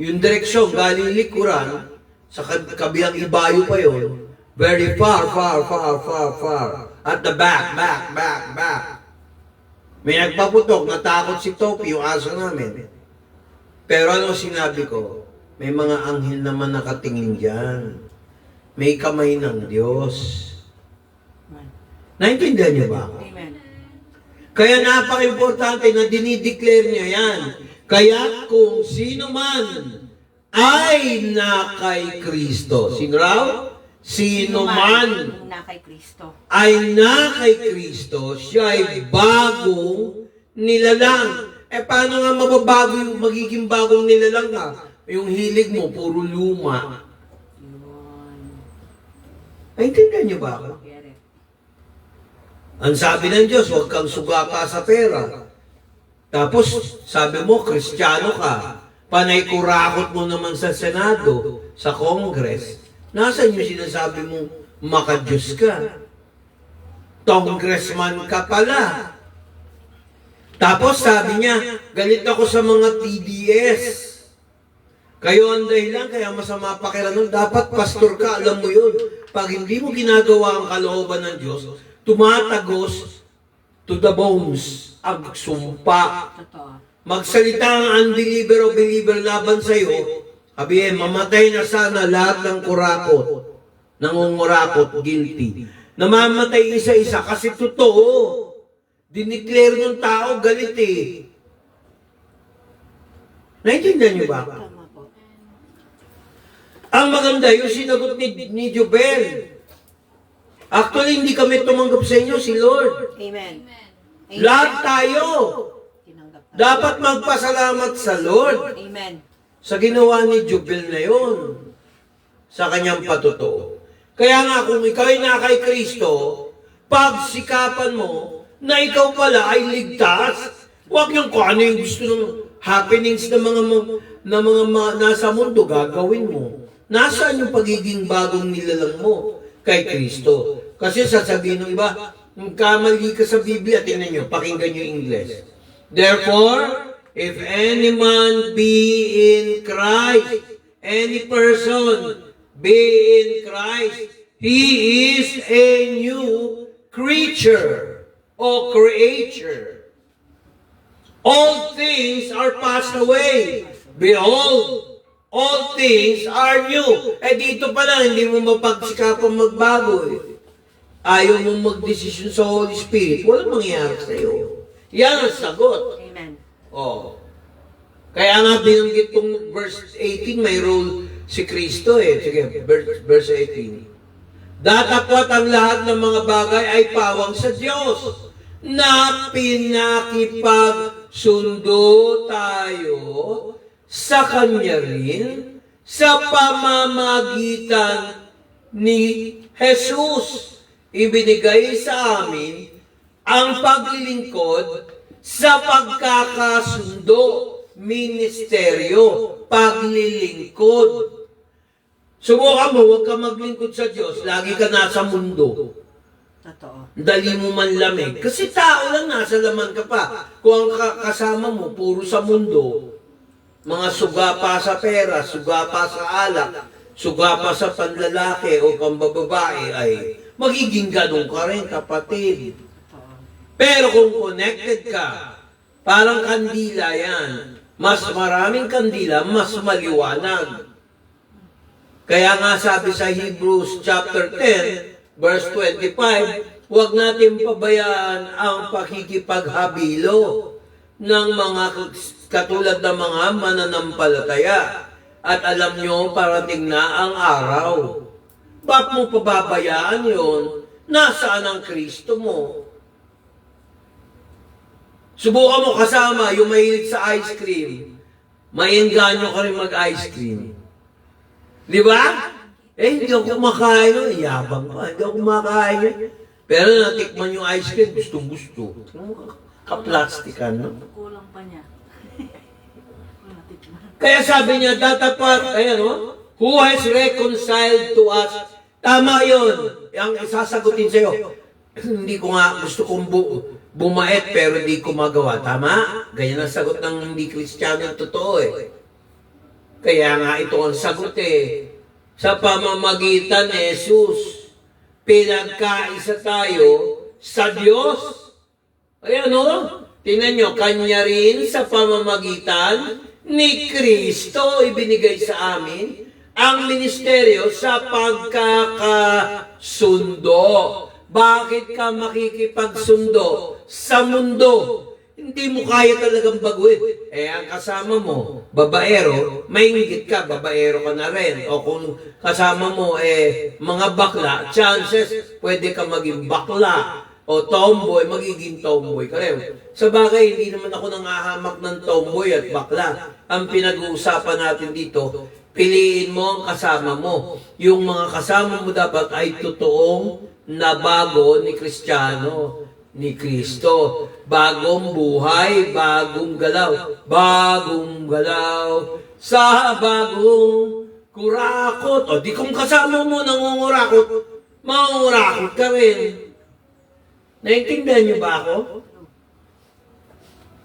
Yung direksyon, galing likuran, sa kabilang ibayo pa yun, very far. At the back. May nagpaputok, natakot si Topi, yung aso namin. Pero ano sinabi ko? May mga anghel naman nakatingin dyan. May kamay ng Diyos. Naintindihan niyo ba? Kaya napaka-importante na dinideclare niya yan. Kaya kung sino man ay na kay Kristo. Sino raw? Sino man na kay Kristo. ay na kay Kristo, siya ay bagong nilalang. Paano nga mababago yung magiging bagong nilalang ka? Yung hilig mo, puro luma. Naintindihan niyo ba ako? Ang sabi ng Diyos, huwag kang sugapa sa pera. Tapos, sabi mo, Kristiyano ka. Panay kurakot mo naman sa Senado, sa Congress. Nasaan yung sinasabi mong maka-Diyos ka? Congressman ka pala. Tapos sabi niya, galit ako sa mga TDS. Kayo ang dahilan, kaya masama pakiramdam. Dapat pastor ka, alam mo yun. Pag hindi mo ginagawa ang kalooban ng Diyos, tumatagos to the bones, ang sumpa. Magsalita ang unbeliever o believer laban sa'yo, sabihin, mamatay na sana lahat ng kurakot, nangungurakot, guilty. Namamatay isa-isa kasi totoo. Dineclare ng tao, galit eh. Naintindihan niyo ba? Ang maganda, yung sinagot ni Jobel. Actually, hindi kami tumanggap sa inyo, si Lord. Amen. Lahat tayo. Dapat magpasalamat sa Lord. Amen. Sa ginawa ni Jobel na yon, sa kanyang patotoo. Kaya nga kung ikaw ay na kay Kristo, pagsikapan mo na ikaw pala ay ligtas, huwag yung kung ano yung gusto ng happenings ng mga nasa mundo, gagawin mo. Nasaan yung pagiging bagong nilalang mo kay Kristo? Kasi sasabihin ng iba, kamali ka sa Biblia, tingnan nyo, pakinggan nyo yung English. Therefore, if any man be in Christ, any person be in Christ, he is a new creature or creature. All things are passed away. Behold, all things are new. Dito pa lang, hindi mo mapagsikapan magbago eh. Ayaw mo magdesisyon sa Holy Spirit, walang mangyayari sa'yo. Yan ang sagot. Amen. Oh. Kaya nga binanggit kong verse 18, may role si Kristo eh. Sige, verse 18. Datapwat ang lahat ng mga bagay ay pawang sa Diyos na pinakipagsundo tayo sa Kanya rin sa pamamagitan ni Jesus. Ibinigay sa amin ang paglilingkod sa pagkakasundo, ministeryo, paglilingkod. Subukan mo, huwag ka maglingkod sa Diyos, lagi ka nasa mundo. Totoo. Dali mo man lamig. Kasi tao lang, nasa laman ka pa. Kung ang kasama mo, puro sa mundo, mga suga pa sa pera, suga pa sa alak, suga pa sa panlalaki o pambababae, ay magiging ganun ka rin, kapatid. Pero kung connected ka, parang kandila yan. Mas maraming kandila, mas maliwanag. Kaya nga sabi sa Hebrews chapter 10, verse 25, huwag natin pabayaan ang pakikipaghabilo ng mga katulad ng mga mananampalataya. At alam nyo, parating na ang araw. Ba't mo pababayaan yun? Nasaan ang Kristo mo? Subukan mo kasama yung mahilig sa ice cream. Maingganyo ka rin mag-ice cream. Di ba? Hindi ako kumakain nun. Yabang pa. Hindi ako kumakain nun. Pero natikman yung ice cream, gustong-gusto. Kaplastikan, no? Kulang pa niya. Kaya sabi niya, tatapat, ayan o, who has reconciled to us? Tama yun. Ang isasagutin sa'yo. hindi ko nga gusto kong bumait pero di ko magawa. Tama? Ganyan ang sagot ng hindi Kristiyano ang totoo eh. Kaya nga ito ang sagot eh. Sa pamamagitan ni Jesus, pinagkaisa tayo sa Diyos. Ayan o, tingnan nyo, kanya rin sa pamamagitan ni Kristo ibinigay sa amin ang ministeryo sa pagkakasundo. Bakit ka makikipagsundo sa mundo? Hindi mo kaya talagang baguhin. Ang kasama mo, babaero, may inggit ka, babaero ka na rin. O kung kasama mo, mga bakla, chances, pwede ka maging bakla. O tomboy, magiging tomboy ka rin. Sa bagay, hindi naman ako nangahamak ng tomboy at bakla. Ang pinag-uusapan natin dito, piliin mo ang kasama mo. Yung mga kasama mo dapat ay totoong nabago ni Kristiyano, ni Kristo. Bagong buhay, bagong galaw. Bagong galaw sa bagong kurakot. O di kung kasama mo nangungurakot, mangungurakot ka rin. Naintindihan niyo ba ako?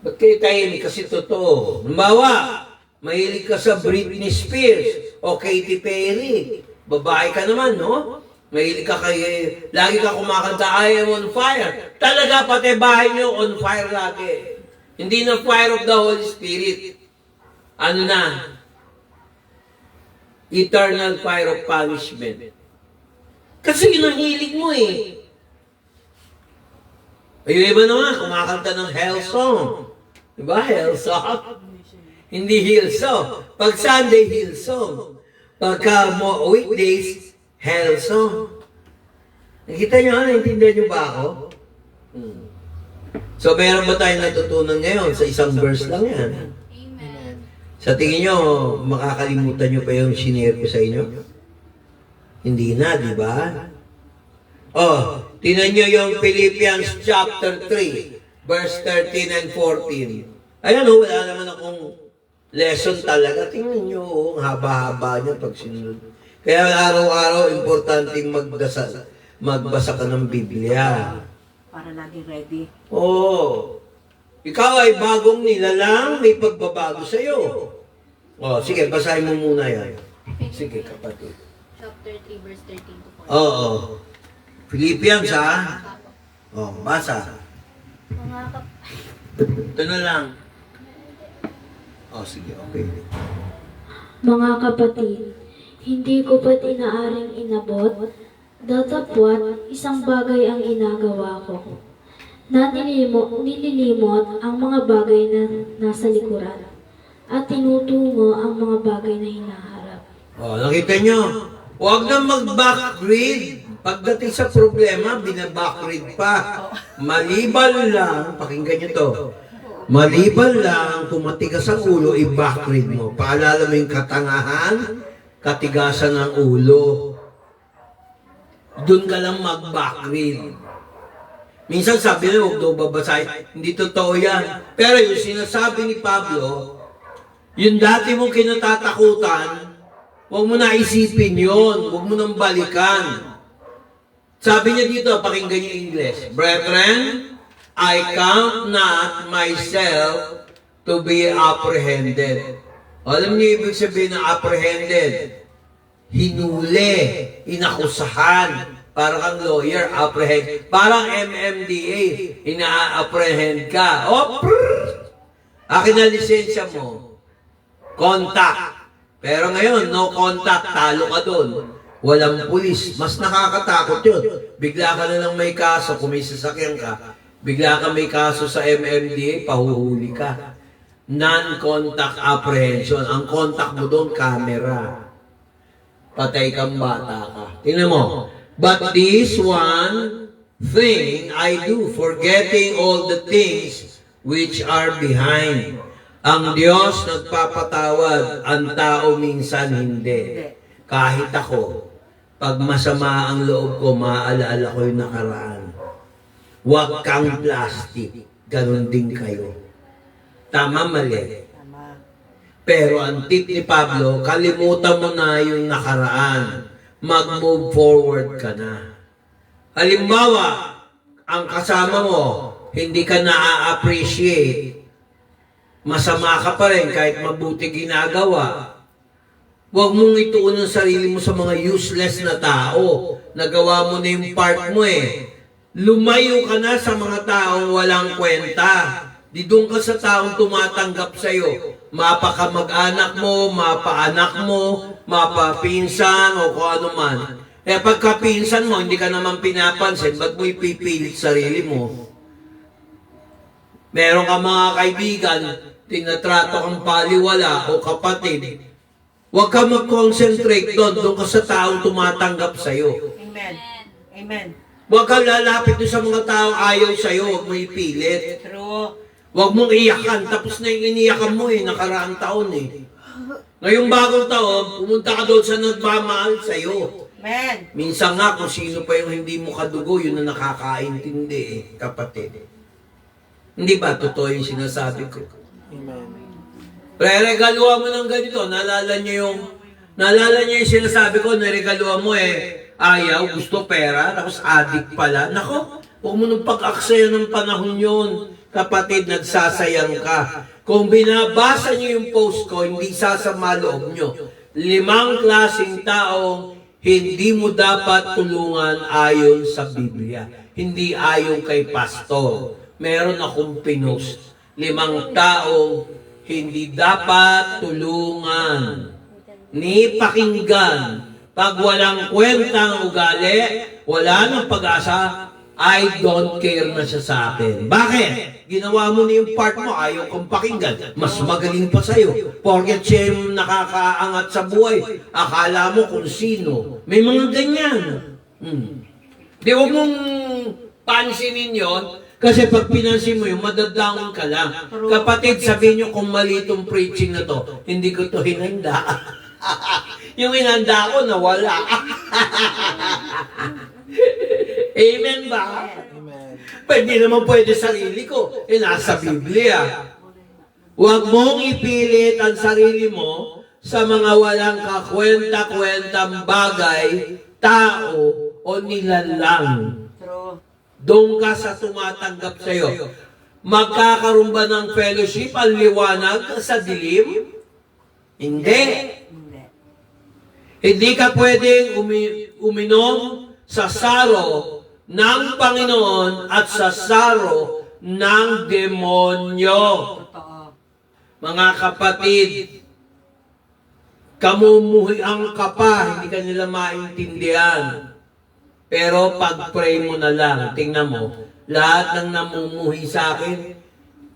Ba't kayo tahimik? Kasi totoo. Halimbawa, mahilig ka sa Britney Spears o Katy Perry. Babae ka naman, no? Mahilig ka lagi ka kumakanta, I am on fire. Talaga, pati bahay niyo, on fire lagi. Hindi na fire of the Holy Spirit. Ano na? Eternal fire of punishment. Kasi yun ang hilig mo eh. Yung iba naman, kumakanta ng hell song. Diba? Hell song. Hindi hill song. Pag Sunday, hill song. Pagka weekdays, hell song. Nakita nyo, naintindihan nyo ba ako? So, meron ba tayong natutunan ngayon? Sa isang verse lang yan. Amen. Sa tingin nyo, makakalimutan nyo pa yung sinare ko sa inyo? Hindi na, di ba? Oh, tingnan nyo yung Philippians chapter 3, verse 13 and 14. Ayan o, wala naman akong lesson talaga. Tingnan nyo, ang haba-haba niya pag sinunod. Kaya araw-araw, importante magbasa ka ng Biblia. Para lagi ready. Oo. Ikaw ay bagong nilalang, may pagbabago sa'yo. Oh, sige, basahin mo muna yan. Sige, kapatid. Chapter 3, verse 13 to 14. Oo. Philippians, ha? Oh, basa. Ito na lang. Oh, sige, okay. Mga kapatid, hindi ko ba't inaaring inabot? Datapwat, isang bagay ang ginagawa ko. Nililimot ang mga bagay na nasa likuran at tinutungo ang mga bagay na hinaharap. Oh, nakita nyo? Huwag na mag-backread. Pagdating sa problema, binabackread pa. Maliban lang, pakinggan nyo to. Maliban lang, kung matigas ang ulo, i-backread mo. Paalala mo yung katangahan, katigasan ng ulo. Doon ka lang mag-backread. Minsan sabi na, huwag daw babasahin. Hindi totoo yan. Pero yung sinasabi ni Pablo, yung dati mong kinatatakutan, huwag mo na isipin yun. Huwag mo nang balikan. Sabi niya dito, pakinggan niyo English. Brethren, I count not myself to be apprehended. Alam niyo ibig sabihin ng apprehended? Hinuli, inakusahan. Parang kang lawyer, apprehend. Parang MMDA, ina-apprehend ka. Oh, akin na lisensya mo. Contact. Pero ngayon, no contact, talo ka doon. Walang pulis. Mas nakakatakot yun. Bigla ka na lang may kaso, kung may sasakyan ka, bigla ka may kaso sa MMDA, pahuhuli ka. Non-contact apprehension. Ang contact mo doon, camera. Patay kang bata ka. Tingnan mo. But this one thing I do, forgetting all the things which are behind. Ang Diyos nagpapatawad, ang tao minsan hindi. Kahit ako, pag masama ang loob ko, maaalala ko yung nakaraan. Huwag kang plastic. Ganon din kayo. Tama, mali. Tama. Pero ang tip ni Pablo, kalimutan mo na yung nakaraan. Mag-move forward ka na. Halimbawa, ang kasama mo, hindi ka na-appreciate, masama ka pa rin kahit mabuti ginagawa. Huwag mong ituon ang sarili mo sa mga useless na tao. Nagawa mo na yung part mo eh. Lumayo ka na sa mga taong walang kwenta. Di doon ka sa taong tumatanggap sa'yo. Mapa kamag-anak mo, mapa-anak mo, mapa-pinsan o kung ano man. Eh pagka-pinsan mo, hindi ka naman pinapansin, ba't mo ipipilit sarili mo? Meron ka mga kaibigan, tinatrato kang paliwala o kapatid. Huwag ka mag-concentrate doon ka sa taong tumatanggap sa'yo. Amen. Amen. Huwag ka lalapit doon sa mga taong ayaw sa'yo, huwag mo ipilit. True. Huwag mong iyakan, tapos na yung iniyakan mo eh, nakaraang taon eh. Ngayong bagong taon, pumunta ka doon sa nagmamahal sa'yo. Amen. Minsan nga, kung sino pa yung hindi mo kadugo, yun na nakakaintindi eh, kapatid. Hindi ba totoo yung sinasabi ko? Re-regaluhan mo ng ganito, naalala niyo yung sinasabi ko, naregaluhan mo eh, ayaw, gusto pera, tapos addict pala. Nako, huwag mo nung pag-aksaya ng panahon yun. Kapatid, nagsasayang ka. Kung binabasa niyo yung post ko, hindi sasama loob nyo. 5 klaseng taong hindi mo dapat tulungan ayon sa Biblia. Hindi ayon kay pastor. Meron akong pinost. 5 taong hindi dapat tulungan ni pakinggan. Pag walang kwentang ugali, wala nang pag-asa, I don't care na siya sa akin. Bakit? Ginawa mo na yung part mo, ayaw kong pakinggan. Mas magaling pa sa'yo. Porket siya yung nakakaangat sa buhay. Akala mo kung sino. May mga ganyan. Di huwag mong pansinin yon. Kasi pag pinansin mo yung madadown ka lang. Kapatid, sabihin nyo kung mali itong preaching na to, hindi ko to hinanda. Yung hinanda ko, nawala. Amen ba? Amen. Hindi naman pwede sarili ko. Nasa Biblia. Huwag mong ipilit ang sarili mo sa mga walang kakwenta-kwentang bagay, tao, o nilalang. True. Doon ka sa tumatanggap sa'yo. Magkakaroon ba ng fellowship ang liwanag sa dilim? Hindi. Hindi. Hindi ka pwedeng uminom sa saro ng Panginoon at sa saro ng demonyo. Totoo. Mga kapatid, kamumuhian ka pa, hindi ka nila maintindihan. Pero pag-pray mo na lang, tingnan mo, lahat ng namumuhi sa akin,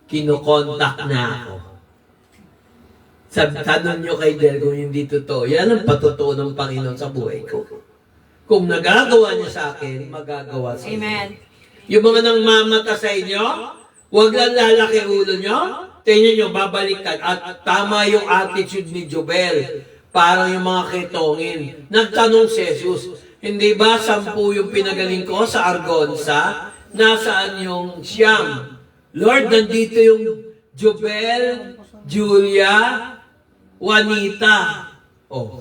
kinokontak na ako. Tanong nyo kay Del kung hindi totoo. Yan ang patotoo ng Panginoon sa buhay ko. Kung nagagawa niya sa akin, magagawa sa inyo. Amen. Yung mga nang mamata sa inyo, huwag lang lalaki ulo nyo, tingnan nyo, babaliktad. At tama yung attitude ni Jobel. Parang yung mga kitongin. Nagtanong si Jesus, hindi ba 10 yung pinagaling ko sa Argonsa? Nasaan yung siyam? Lord, nandito yung Jobel, Julia, Juanita. Oh,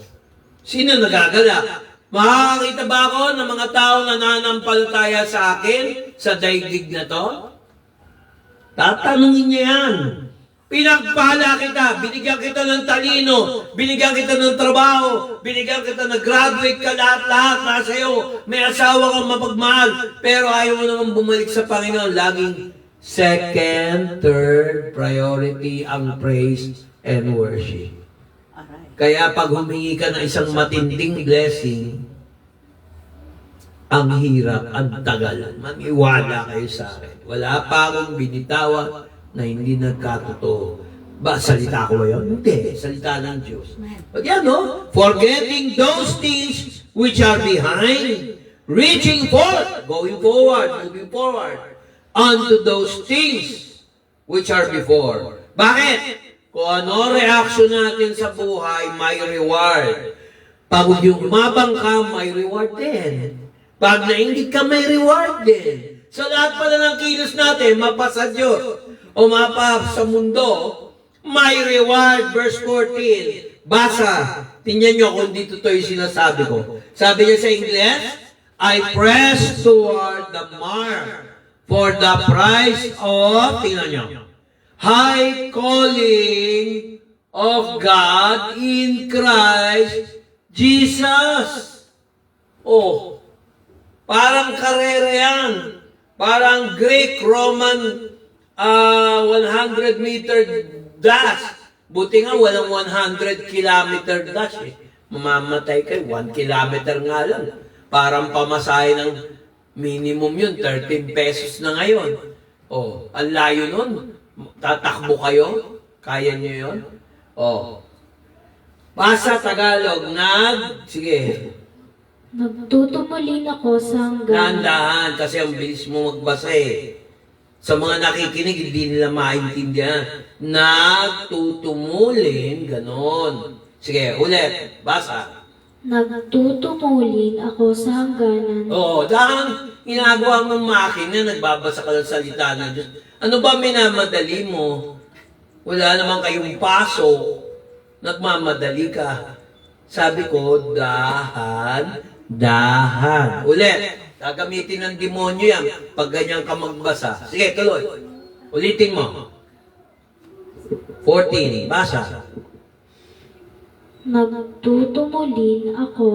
sino nagagala? Makakakita ba ako ng mga tao na nananampalataya sa akin sa daigdig na to? Tatanungin niya yan. Pinagpala kita, binigyan kita ng talino, binigyan kita ng trabaho, binigyan kita na graduate ka lahat-lahat na sa'yo. May asawa kang mapagmahal, pero ayaw mo naman bumalik sa Panginoon. Laging second, third priority ang praise and worship. Aray. Kaya pag humingi ka ng isang matinding blessing, ang hirap, ang tagal. Maniwala kayo sa akin. Wala pa akong binitawan na hindi nagkatotoo. Ba, salita ko ba yun? Hindi. Salita ng Diyos. But yan, no? Forgetting those things which are behind, reaching forth, going forward, moving forward, unto those things which are before. Bakit? Kung ano reaction natin sa buhay, may reward. Pag yung umabang ka, may reward din. Pag nainggit ka, may reward din. Sa lahat pala ng kilos natin, mapa sa Diyos o mapa sa mundo, may reward. Verse 14. Basa. Tingnan nyo kung dito to yung sinasabi ko. Sabi niya sa English, I press toward the mark for the price of, tingnan nyo, high calling of God in Christ Jesus. Oh, parang karera yan. Parang Greek-Roman 100-meter dash. Buti nga walang 100-kilometer dash eh. Mamamatay kayo, 1 kilometer nga lang. Parang pamasahe ng minimum yun, 13 pesos na ngayon. Oh, ang layo nun. Tatakbo kayo? Kaya nyo yun? Oh. Basa Tagalog, sige. Nagtutumulin ako sa hanggan. Dahan-dahan kasi ang bilis mo magbasa eh. Sa mga nakikinig, hindi nila maintindihan. Nagtutumulin, ganon. Sige, ulit. Basa. Nagtutumulin ako sa hangganan. Oo, dahil ginagawa mong makina, nagbabasa ka ng salita ng Diyos. Ano ba minamadali mo? Wala naman kayong paso. Nagmamadali ka. Sabi ko, dahan. Ulit. Gagamitin ng demonyo yan pag ganyan ka magbasa. Sige, tuloy. Ulitin mo. 14. Basa. Nagtutumulin ako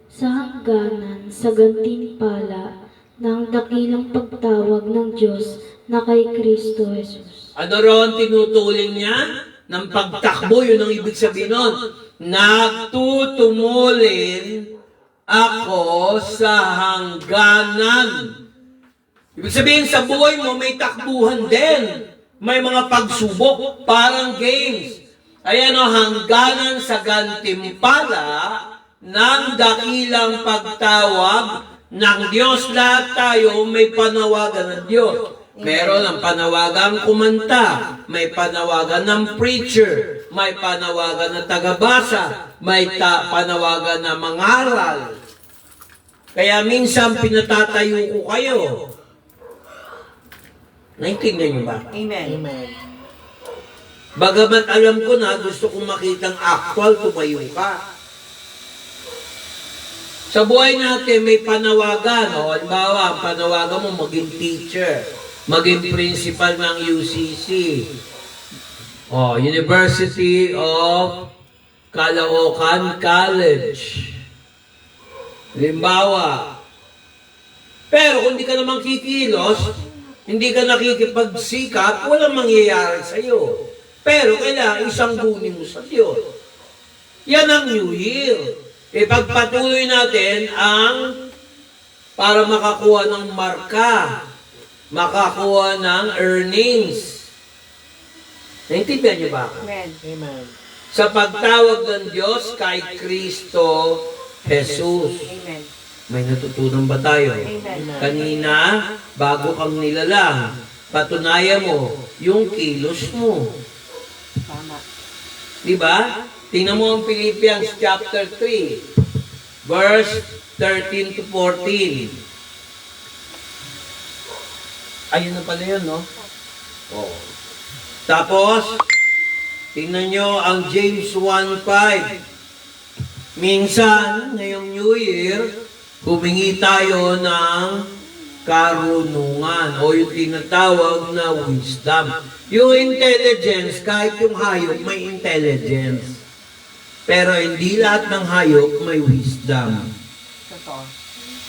sa hangganan sa gantimpala ng dakilang pagtawag ng Diyos na kay Kristo Jesus. Ano ron tinutuling niya? Ng pagtakbo, yun ang ibig sabihin nun. Nagtutumulin ako sa hangganan. Ibig sabihin, sa buhay mo, may takbuhan din. May mga pagsubok, parang games. Ayan o, hangganan sa gantimpala ng dakilang pagtawag ng Diyos. Lahat tayo may panawagan ng Diyos. Meron ang panawagan kumanta, may panawagan ng preacher, may panawagan ng tagabasa, may panawagan ng mangaral. Kaya minsan pinatatayo ko kayo. Naintindihan niyo ba? Amen. Amen. Bagamat alam ko na gusto kong makitang actual, tumayo ka. Sa buhay natin may panawagan. O, halimbawa, ang panawagan mo maging teacher, maging principal ng UCC, University of Caloocan College. Halimbawa. Pero kung hindi ka naman kikilos, hindi ka nakikipagsikap, walang mangyayari sa'yo. Pero kailangan isang gunin mo sa Diyos. Yan ang New Year. Ipagpatuloy natin ang para makakuha ng marka, makakuha ng earnings. Naintindihan niyo ba? Amen. Amen. Sa pagtawag ng Diyos kay Kristo Jesus. Amen. May natutunan ba tayo? Amen. Kanina, bago kang nilalang, patunayan mo yung kilos mo. Tama. Diba? Tingnan mo ang Philippians chapter 3, verse 13 to 14. Ayun na pala yun, no? Oo. Tapos, tingnan nyo ang James 1:5. Minsan, ngayong New Year, humingi tayo ng karunungan o yung tinatawag na wisdom. Yung intelligence, kahit yung hayop may intelligence. Pero hindi lahat ng hayop may wisdom. Totoo.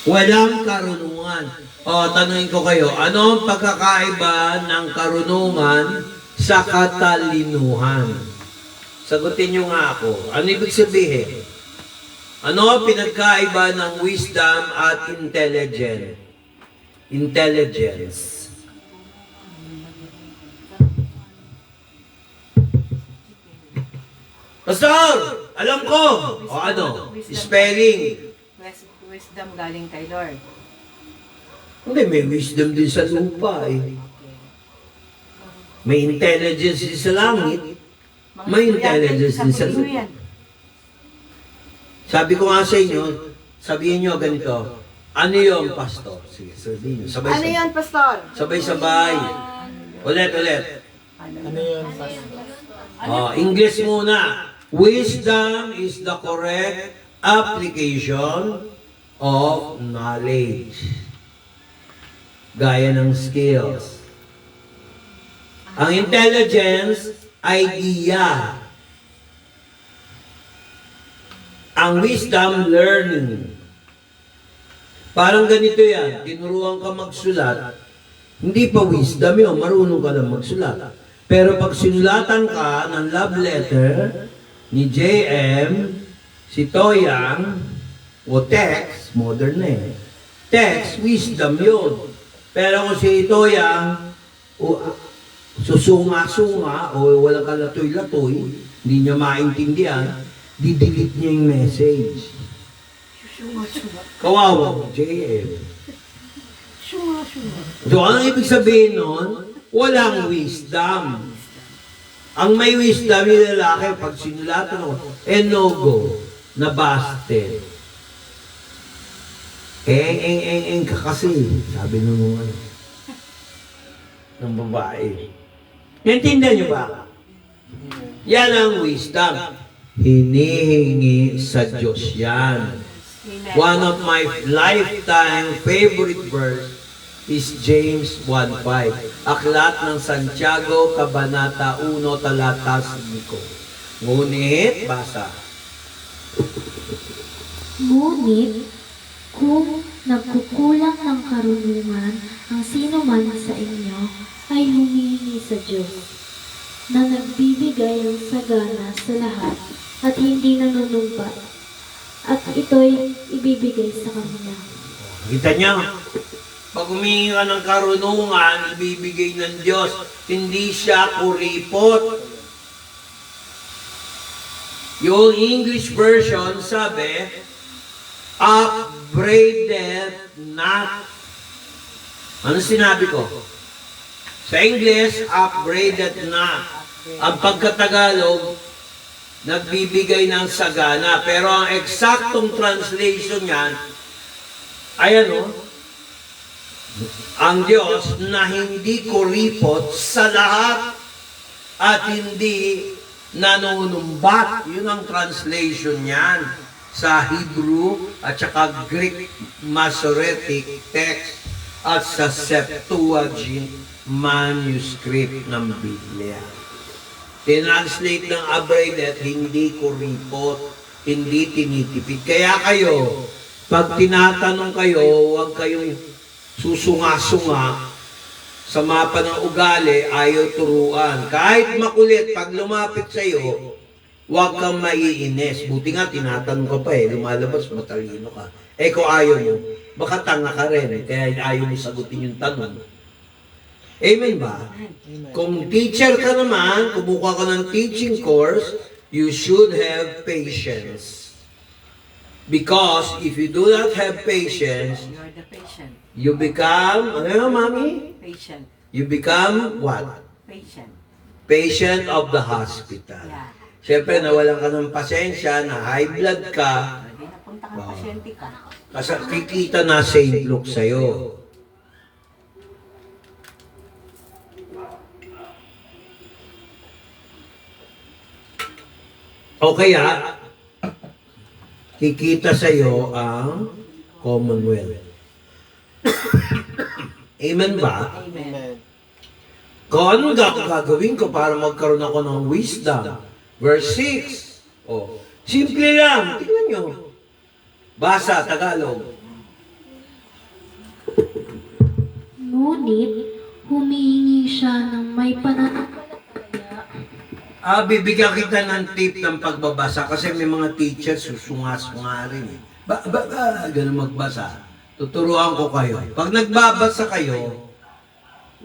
Walang karunungan. O, tanungin ko kayo, ano ang pagkakaiba ng karunungan sa katalinuhan? Sagutin nyo nga ako. Ano ibig sabihin? Ano ang pinagkaiba ng wisdom at intelligence? Intelligence. Pastor! Alam ko! O ano? Spelling. Wisdom galing kay Lord. Hindi, may wisdom din sa lupa eh. May intelligence din sa langit. May intelligence din sa lupa. Sabi ko nga sa inyo, sabihin nyo ganito, ano yun, Pastor? Sige, sabihin nyo. Sabay-sabay. Ano yan, Pastor? Sabay-sabay. Ulit. Ano yun, Pastor? English muna. Wisdom is the correct application of knowledge. gaya ng skills. Ang intelligence, idea. Ang wisdom, learning. Parang ganito yan, tinuruan ka magsulat, hindi pa wisdom yun, marunong ka lang magsulat. Pero pag sinulatan ka ng love letter ni JM, si Toyang, o text, modern na eh. Text, wisdom yun. Pero kung si Toyang, susunga-sunga, o walang kalatoy-latoy, hindi niya maintindihan, didelete niya yung message. Kawawa, JM. So, anong ibig sabihin nun? Walang wisdom. Ang may wisdom yung lalaki, pag sinulatan ako, no-go, nabasted. Ka kasi, sabi nung ng babae. Naintindihan niyo ba? Yan ang wisdom. Hinihingi sa Diyos yan. One of my lifetime favorite verse is James 1:5. Aklat ng Santiago, Kabanata 1, talata 5. Ngunit, basa. Ngunit, kung nagkukulang ng karunungan ang sino man sa inyo, ay humihingi sa Diyos, na nagbibigay ng sagana sa lahat at hindi nanunumpa, at ito'y ibibigay sa kanila. Kita niya, pag humingi ka ng karunungan, ibibigay ng Diyos, hindi siya kuripot. Yung English version sabi, upbraided not. Ano sinabi ko? Sa English, upbraided not. Ang pagkatagalog, nagbibigay ng sagana. Pero ang eksaktong translation niyan, ay ang Diyos na hindi kuripot sa lahat at hindi nanunumbat. Yun ang translation niyan sa Hebrew at saka Greek Masoretic text at sa Septuagint manuscript ng Biblia. Tinranslate ng upbraided, hindi kuripot, hindi tinitipid. Kaya kayo, pag tinatanong kayo, huwag kayong susunga-sunga sa mapa ng ugali, ayaw turuan. Kahit makulit, pag lumapit sa'yo, huwag kang maiinis. Buti nga, tinatanong ka pa lumalabas, matalino ka. Kung ayaw mo, baka tanga ka rin, kaya ayaw mo sagutin yung tanong. Amen ba? Kung teacher ka naman, kumuha ka ng teaching course, you should have patience. Because if you do not have patience, You're the patient. you become, ano yun, mami? Patient. You become what? Patient. Patient of the hospital. Yeah. Siyempre, nawalan ka ng pasensya, na high blood ka, Hindi napunta kang pasyente ka. kasi kikita na St. Luke sa'yo. O kaya, kikita sa'yo ang Commonwealth. Amen ba? Amen. Amen. Kung anong gagawin ko para magkaroon ako ng wisdom? Verse 6. Simple lang. Tingnan nyo. Basa, Tagalog. Ngunit, humihingi siya ng may pananampalataya. Bibigyan kita ng tip ng pagbabasa kasi may mga teachers susunga-sunga rin. Ganun magbasa. Tuturuan ko kayo. Pag nagbabasa kayo,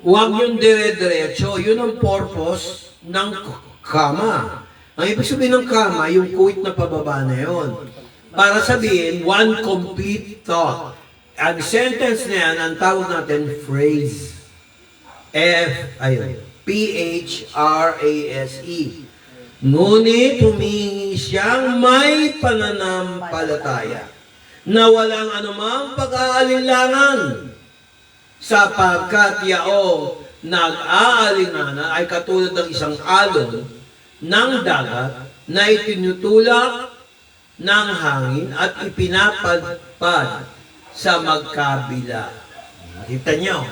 huwag yung dire-diretso. Yun ang purpose ng kama. Ang ibig sabihin ng kama, yung kuwit na pababa na yun. Para sabihin, one complete thought. Ang sentence na yan, ang tawag natin, phrase. P-H-R-A-S-E. Ngunit humingi siyang may pananampalataya na walang anumang pag-aalinlangan sapagkat yaong nag-aalinlangan ay katulad ng isang alon ng dagat na itinutulak ng hangin at ipinapadpad sa magkabila. Nakita niyo?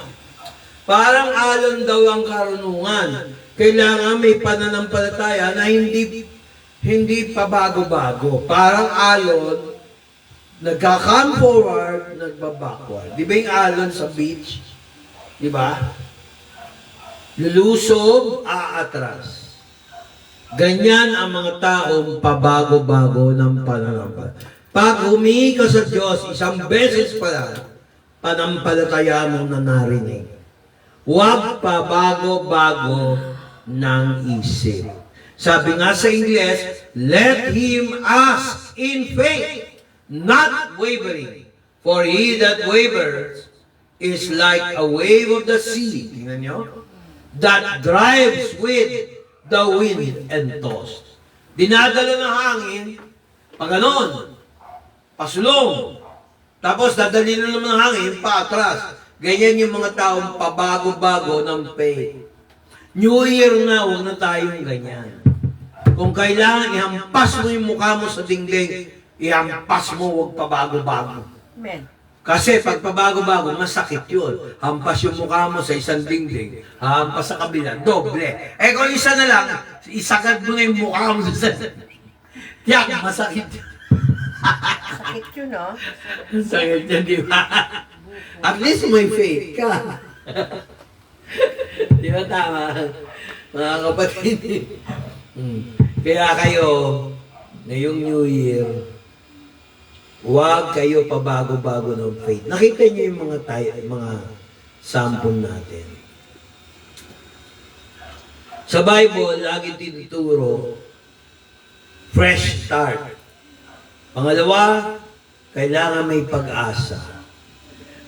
Parang alon daw ang karunungan. Kailangan may pananampalataya na hindi pabago-bago. Parang alon, nagka-come forward, nagba-backward. Di ba yung alon sa beach? Di ba? Lulusob, aatras. Ganyan ang mga taong pabago-bago ng pananampalataya. Pag humingi ka sa Diyos, isang beses pa lang, panampalataya mo na narinig. Huwag pabago-bago ng isip. Sabi nga sa Ingles, let him ask in faith, not wavering. For he that wavers is like a wave of the sea. Tingnan nyo? That drives with the wind and tossed. Dinadala ng hangin, pag ganon, pasulong. Tapos dadali na naman ng hangin, paatras. Ganyan yung mga taong pabago-bago ng faith. New Year na, huwag na tayong ganyan. Kung kailangan, ihampas mo yung mukha mo sa dingding, ihampas mo, huwag pabago-bago. Amen. Kasi pag pabago-bago, masakit yun. Hampas yung mukha mo sa isang dingding, hampas sa kabila, doble. Eh kung isa na lang, isagad mo na yung mukha mo sa tiyak, masakit yun. Sakit yun, no? Sakit yun, di ba? At least may faith ka. Di ba tama? Mga kapatid. Kaya kayo, ngayong New Year, huwag kayo pabago-bago ng faith. Nakita niyo yung mga sample natin. Sa Bible, lagi tinuturo, fresh start. Pangalawa, kailangan may pag-asa.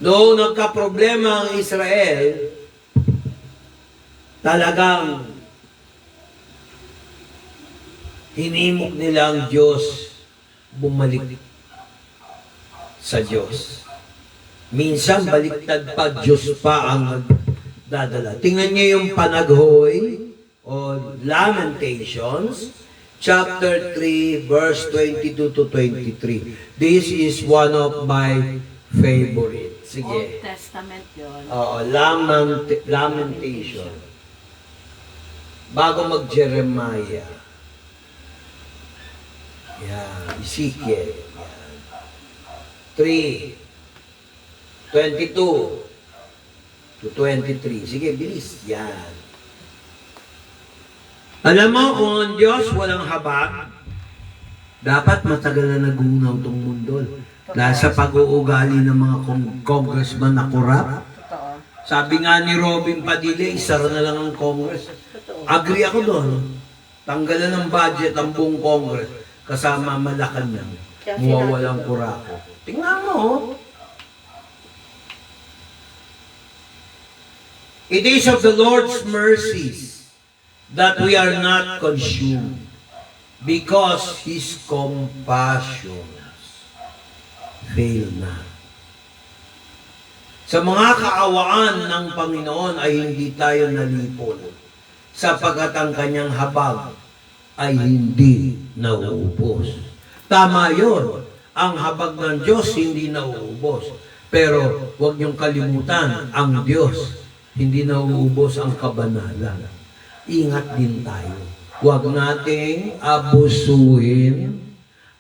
Noong nagka-problema ang Israel, talagang hinimok nila ang Diyos bumalik sa Diyos. Minsan, baliktad pa, Diyos pa ang nagdadala. Tingnan niyo yung panaghoy o Lamentations, chapter 3, verse 22 to 23. This is one of my favorite. Sige. Old Testament yun. Oo, Lamentation. Bago mag-Jeremiah. Yan, Ezekiel. Yan. 3, 22 to 23. Sige, bilis. Yan. Alam mo, kung ang Diyos walang habag, dapat matagal na nagunaw itong mundo. Dahil sa pag-uugali ng mga congressman na korap. Totoo. Sabi nga ni Robin Padilla, isara na lang ang Congress. Agree ako doon. Tanggalan ng budget ang buong Congress. Kasama Malacanang. Mawawalang kurako. Tingnan mo. It is of the Lord's mercies that we are not consumed, because His compassions fail not. Sa mga kaawaan ng Panginoon ay hindi tayo nalipol, sapagkat ang kanyang habag ay hindi nauubos. Tama yun. Ang habag ng Diyos hindi nauubos. Pero huwag niyong kalimutan, ang Diyos hindi nauubos ang kabanalan. Ingat din tayo. Huwag nating abusuhin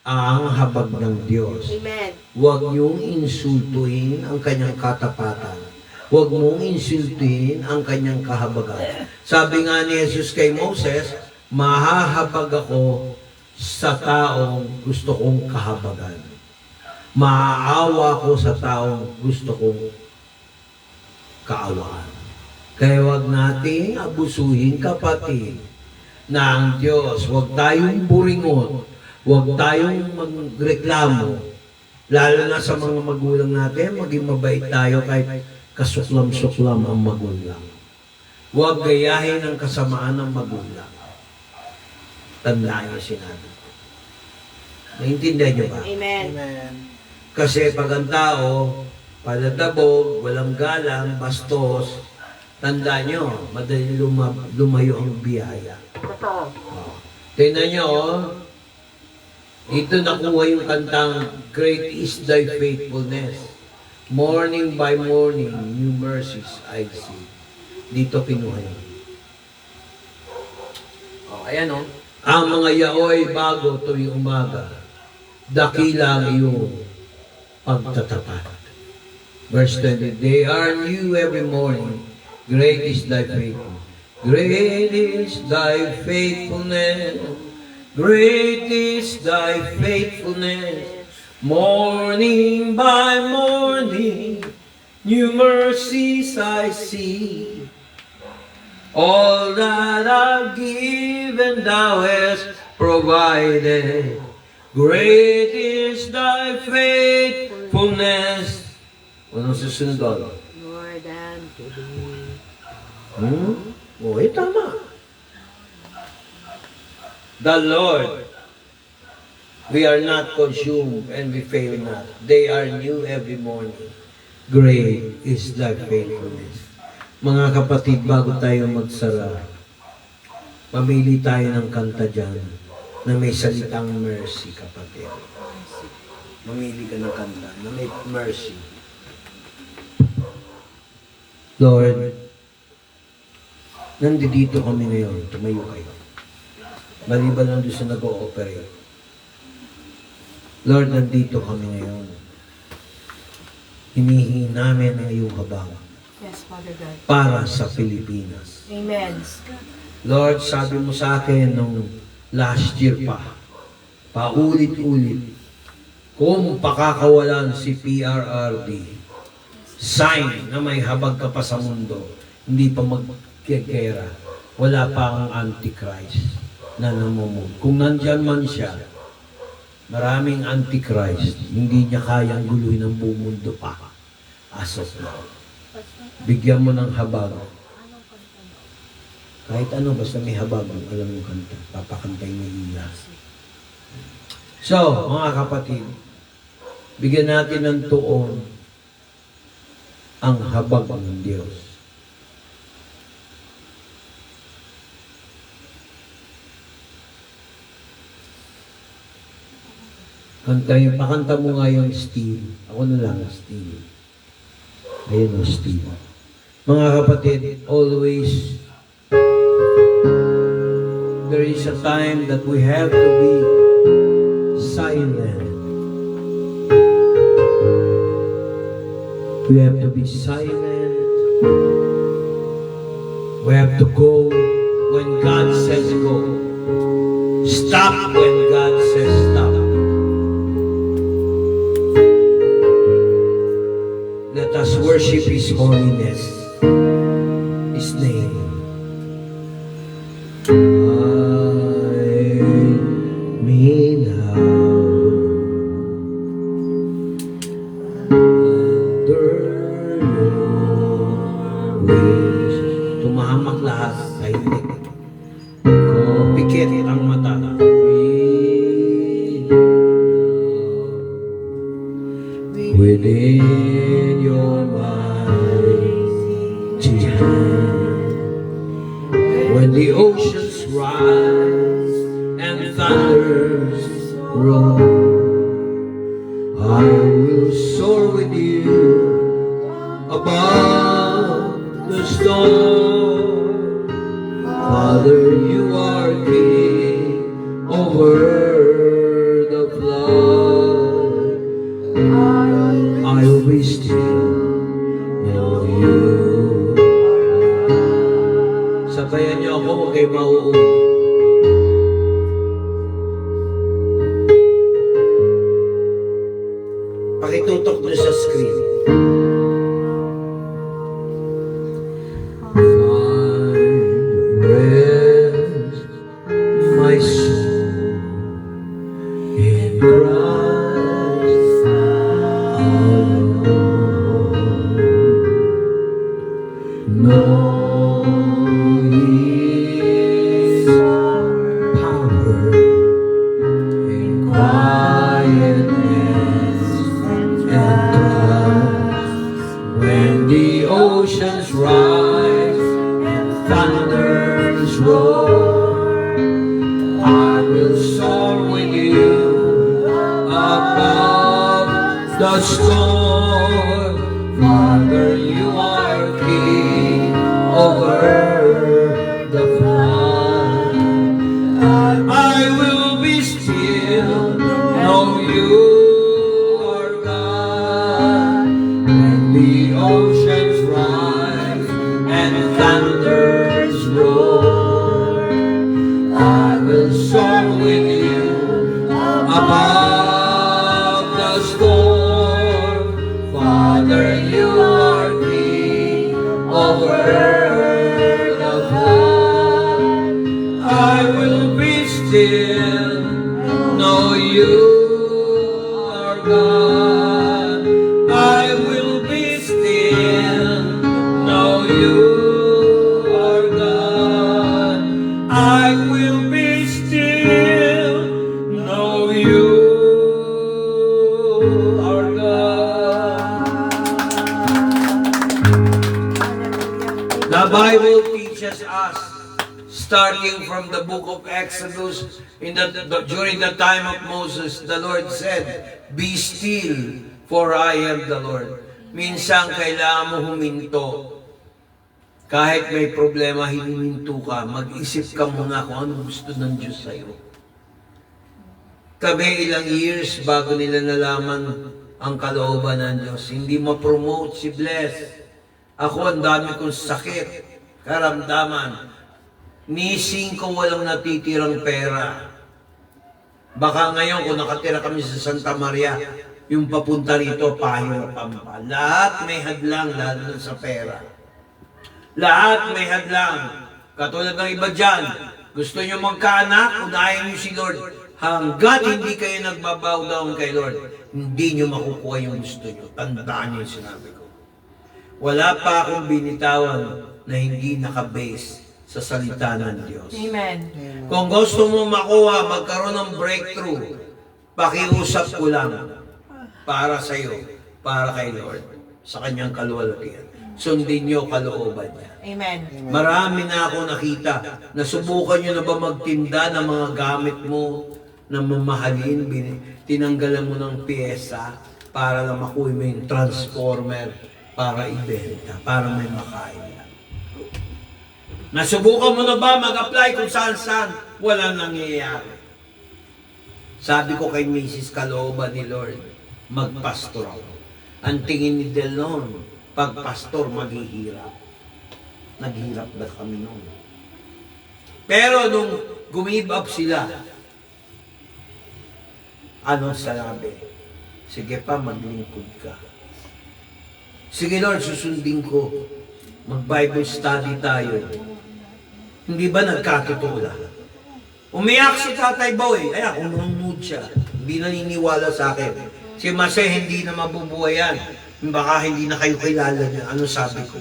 ang habag ng Diyos. Amen. Huwag niyong insultuhin ang kanyang katapatan. Huwag mong insultuhin ang kanyang kahabagan. Sabi nga ni Jesus kay Moses, mahahabag ako sa taong gusto kong kahabagan. Maaawa ko sa taong gusto kong kaawaan. Kaya huwag nating abusuhin, kapatid, na ang Diyos, huwag tayong buringon, huwag tayong magreklamo, lalo na sa mga magulang natin, maging mabait tayo kahit kasuklam-suklam ang magulang. Huwag gayahin ang kasamaan ng magulang. Tandaan niyo sinabi ko. Naintindihan niyo ba? Amen. Amen. Kasi pag ang tao, paladabog, walang galang, bastos, tandaan niyo, madali lumayo ang biyaya. Totoo. Tingnan niyo, dito nakuha yung kantang, Great is thy faithfulness. Morning by morning, new mercies I see. Dito kinuha yun. Oh, ayan oh. Ang mga yaoy bago tuwing umaga, dakila ang iyong pagtatapat. Verse 20, they are new every morning. Great is thy faithfulness. Great is thy faithfulness. Great is thy faithfulness. Morning by morning, new mercies I see. All that I've given thou hast provided. Great is thy faithfulness. Anong susunod doon? More than Oo, tama. The Lord, we are not consumed and we fail not. They are new every morning. Great is thy faithfulness. Mga kapatid, bago tayo magsara, mamili tayo ng kanta dyan na may salitang mercy, kapatid. Mamili ka ng kanta na may mercy. Lord, nandito kami ngayon. Tumayo kayo. Maliban lang doon sa nag-ooperate. Lord, nandito kami ngayon. Hinihingi namin ang iyong habang Yes, Father God. para sa Pilipinas. Amen. Lord, sabi mo sa akin nung last year pa, paulit-ulit, kung pakakawalan si PRRD, sign na may habag ka pa sa mundo, hindi pa magkegera, wala pa ang Antichrist na namumog. Kung nandyan man siya, maraming Antichrist, hindi niya kayang guluhin ang buong mundo pa. As of now. Bigyan mo ng habag. Kahit ano, basta may habag, alam mo kanta. Papakantay mo ila. So, mga kapatid, bigyan natin ng tuon ang habag ng Diyos. Pakanta mo nga yung Steve. Ako na lang, Steve. Ayun o, Steve. Mga kapatid, always there is a time that we have to be silent. We have to be silent. We have to go when God says go. Stop when God says stop. Let us worship His holiness, His name. Hide me now under your wings. Tumahamak lahat, tahimik. Pikit ang mata. Within your mighty hand, when the oceans rise and thunders roll, I will soar with you above the storm. Father, you are king over the flood. I will be still, know you. Sabayan niyo ako, huwag kayo mauuna. Pakitutok niyo sa screen. Find rest, my soul, in Christ alone. Know His power in quietness and trust. When the oceans rise and thunders roar, I will soar with you above the storm. Father, you are King of word of God. I will be still, know you are God. When the oceans rise and thunders roar, I will soar with you above the storm. Father, you are King over the flood. I will be still, know you are God. I will be still, know you are God. I will be still, know you are God. The Bible teaches us, starting from the book of Exodus, during the time of Moses, the Lord said, "Be still, for I am the Lord." Minsan kailangan mo huminto. Kahit may problema, hinihinto ka. Mag-isip ka muna kung ano gusto ng Diyos sa'yo. Kami ilang years bago nila nalaman ang kalooban ng Diyos. Hindi ma-promote si Bless. Ako, ang dami kong sakit, karamdaman. Nising ko walang natitirang pera. Baka ngayon, kung nakatira kami sa Santa Maria, yung papunta rito, pahirapan pa. Lahat may hadlang, lalo na sa pera. Lahat may hadlang. Katulad ng iba dyan, gusto nyo magkaanak, unahin nyo si Lord. Hanggat hindi kayo nagbabow down kay Lord, hindi nyo makukuha yung gusto nyo. Tandaan nyo yung sinabi ko. Wala pa akong binitawan na hindi nakabase sa salita ng Diyos. Amen. Kung gusto mo makuha, magkaroon ng breakthrough, pakiusap ko lang para sa iyo, para kay Lord, sa kanyang kaluwalhatian. Sundin niyo kalooban niya. Amen. Marami na ako nakita. Nasubukan niyo na ba magtinda ng mga gamit mo na mamahalin? Tinanggalan mo ng pyesa para lang makuha mo yung transformer para ibenta, para may makain. Nasubukan mo na ba mag-apply kung saan-saan? Walang nangyayari. Sabi ko kay Mrs. Kalooban ni Lord, magpastor ako. Ang tingin ni Delon, pag pastor, maghihirap. Naghirap na kami noon. Pero nung gumib up sila, anong sabi? Sige pa, maglingkod ka. Sige Lord, susundin ko. Mag-Bible study tayo. Hindi ba nagkatotoo lahat? Umiyak si Tatay Boy. Ay, umungod siya. Hindi naniniwala sa akin. Si Mase, hindi na mabubuhay yan. Baka hindi na kayo kilala niya. Ano sabi ko?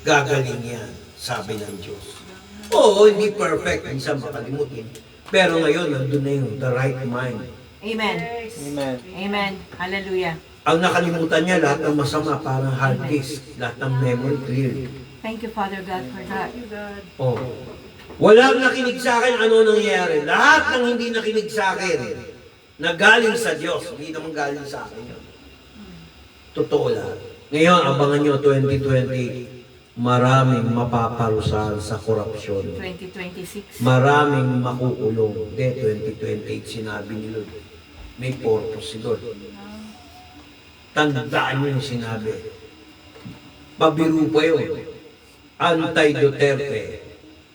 Gagaling yan, sabi ng Diyos. Oo, hindi perfect. Minsan makalimutin. Pero ngayon, nandun na yung the right mind. Amen. Amen. Amen. Hallelujah. Ang nakalimutan niya, lahat ng masama, parang hard disk. Lahat ng memory cleared. Thank you, Father God, for that. Oh. Walang nakinig sa akin, ano nangyayari? Lahat ng hindi nakinig sa akin, na galing sa Diyos, hindi naman galing sa akin yun. Totoo lang. Ngayon, abangan nyo, 2020, maraming mapaparusahan sa korupsyon. 2026. Maraming makukulong. Hindi, 2028, sinabi ni Lord. May purpose si Lord. Tandaan nyo yung sinabi. Pabiru pa yun. Anti-Duterte.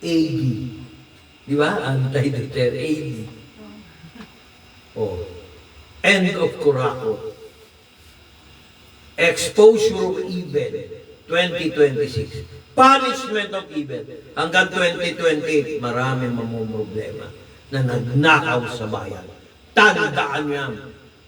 AD. Di ba? Anti-Duterte. AD. Oh. End of Curaco. Exposure of evil. 2026. Punishment of evil. Hanggang 2028, maraming mamumroblema na nagnakaw sa bayan. Tandaan niya.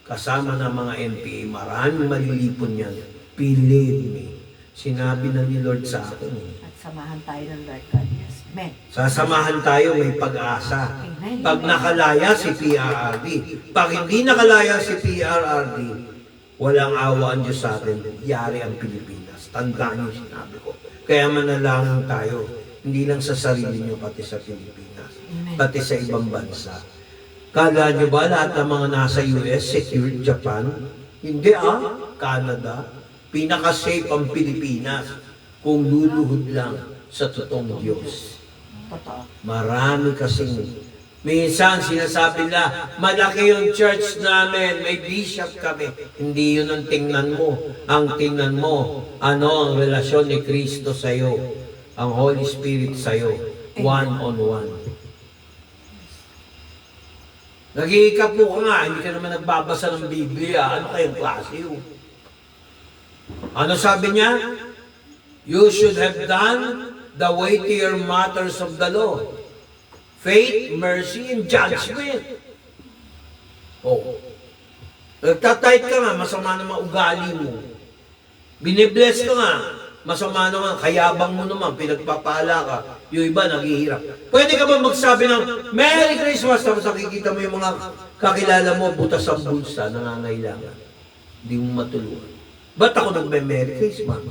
Kasama ng mga NPA, maraming malilipon yan. Believe me. Sinabi na ni Lord sa akin. At samahan tayo ng Lord God. Yes. Amen. Sasamahan tayo, may pag-asa. Amen. Pag nakalaya si PRRD. Pag hindi nakalaya si PRRD, walang awa ang Diyos sa atin. Yari ang Pilipinas. Tandaan niyo sinabi ko. Kaya manalangin tayo. Hindi lang sa sarili niyo, pati sa Pilipinas. Amen. Pati sa ibang bansa. Kala nyo ba lahat ng mga nasa US, secured Japan? Hindi Canada. Pinaka-safe ang Pilipinas kung luluhod lang sa totoong Diyos. Totoo. Marami kasing, minsan sinasabi nila, malaki yung church namin, may bishop kami. Hindi yun ang tingnan mo. Ang tingnan mo, ano ang relasyon ni Kristo sa'yo, ang Holy Spirit sa'yo, one-on-one. Nag-iikapo ka nga, hindi ka naman nagbabasa ng Biblia. Ano kayong klase yun? Ano sabi niya? You should have done the weightier matters of the law. Faith, mercy, and judgment. Oh. Nagtatayt ka nga, masama naman ugali mo. Binibless ka nga, masama naman, kayabang mo naman, pinagpapala ka. Yung iba, naghihirap. Pwede ka ba magsabi ng, Merry Christmas, tapos nakikita mo yung mga kakilala mo, butas ang bulsa, nangangailangan. Hindi mo matulungan. Ba't ako nagme-Merry Christmas?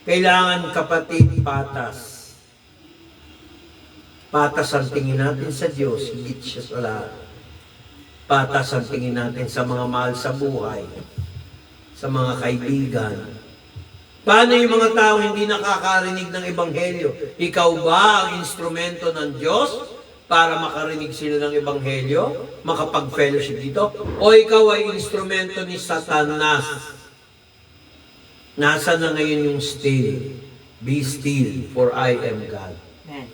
Kailangan, kapatid, patas. Patas ang tingin natin sa Diyos, higit siya sa lahat. Patas ang tingin natin sa mga mahal sa buhay, sa mga kaibigan. Paano yung mga tao hindi nakakarinig ng Ebanghelyo? Ikaw ba ang instrumento ng Diyos para makarinig sila ng Ebanghelyo? Makapag-fellowship dito? O ikaw ay instrumento ni Satanas? Nasa na ngayon yung still? Be still, for I am God. Amen.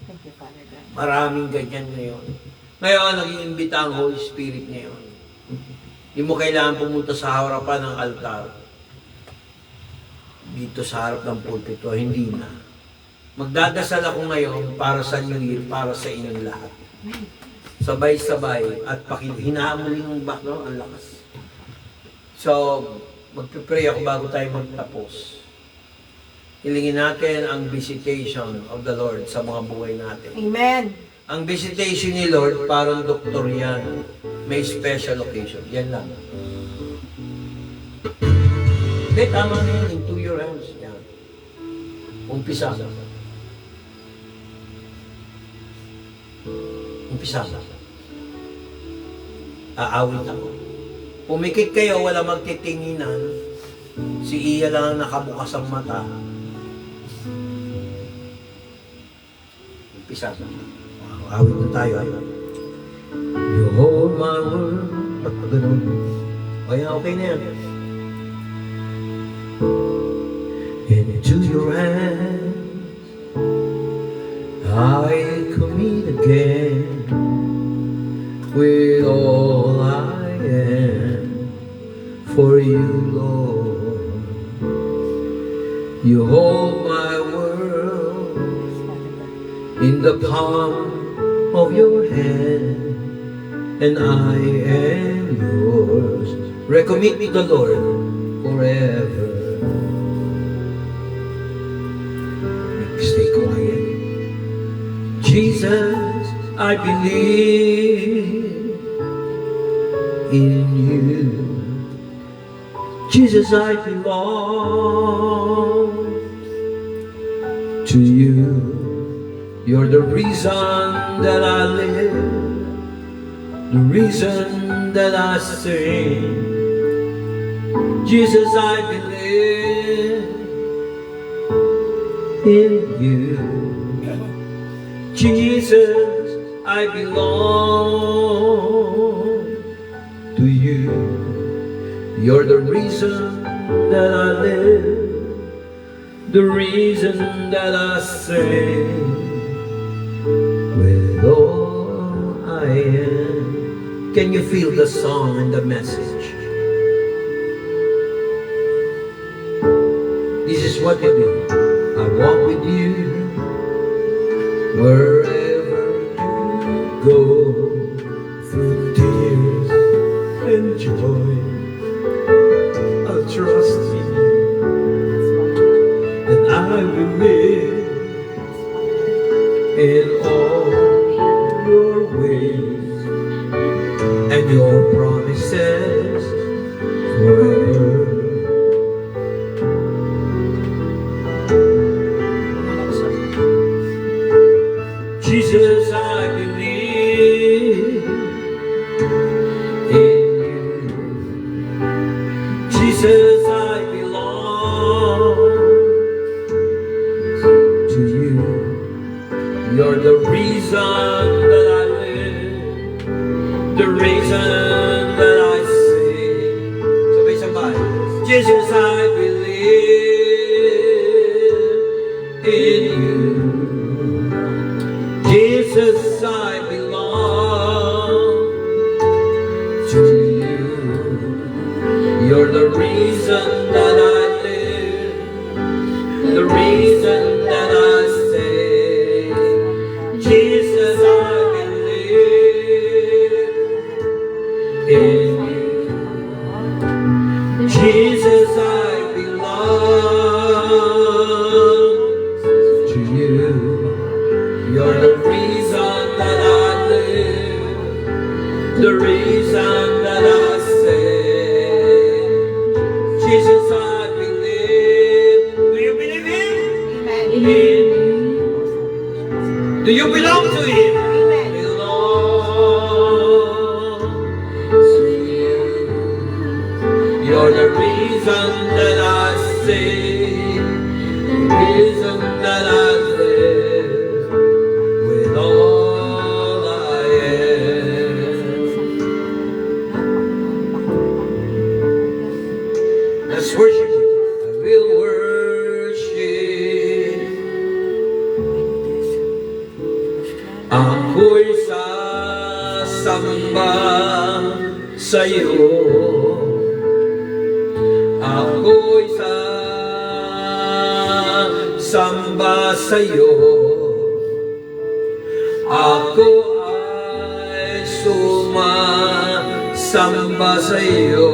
Thank you, Father God. Maraming ganyan ngayon. Ngayon, nag-iimbita ang Holy Spirit ngayon. Hindi mo kailangan pumunta sa harapan ng altar. Dito sa harap ng pulpito, hindi na. Magdadasal ako ngayon para sa New Year, para sa inyong lahat. Sabay-sabay at hinahamulin ng background, ang lakas. So, magpipray ako bago tayo magtapos. Hilingin natin ang visitation of the Lord sa mga buhay natin. Amen. Ang visitation ni Lord, parang doktor yan. May special occasion. Yan lang. Hindi, tama na yun. Into your hands. Yan. Umpisa. Umpisa. Aawit ako. Pumikit kayo, wala magtitinginan. Si Iya lang ang nakabukas ang mata. Umpisa. Awit na tayo. You hold my world. Ba't pa ganun? Kaya okay na yan. Into your hands I commit again with all I am for you, Lord. You hold my world in the palm of your hand, and I am yours. Recommit to the Lord forever. Stay quiet. Jesus, I believe in you. Jesus, I belong to you. You're the reason that I live, the reason that I sing. Jesus, I believe in you. Jesus, I belong to you. You're the reason that I live, the reason that I sing. With all I am. Can you feel the song and the message? This is what you do. I walk with you wherever you go, through tears and joy. I'll trust you, and I will live in all your ways and your promises forever. Jesus, I believe in you. Jesus, I belong reason that I say, sabay-sabay, Jesus, I believe in you. Jesus, I belong to you. You're the reason that I live, the reason that I say, Jesus, I believe in you. Jesus, I belong to you. You're the reason that I live, the reason that I say, Jesus, I believe. Do you believe Him? In Him. Do you belong to Him? Belong to you. You're the reason that I say, the reason that I live with all I am. Let's worship Him. I will worship. Ako'y sasamba sa'yo. Ako'y sasamba sa'yo. Ako ay sumasamba sa'yo.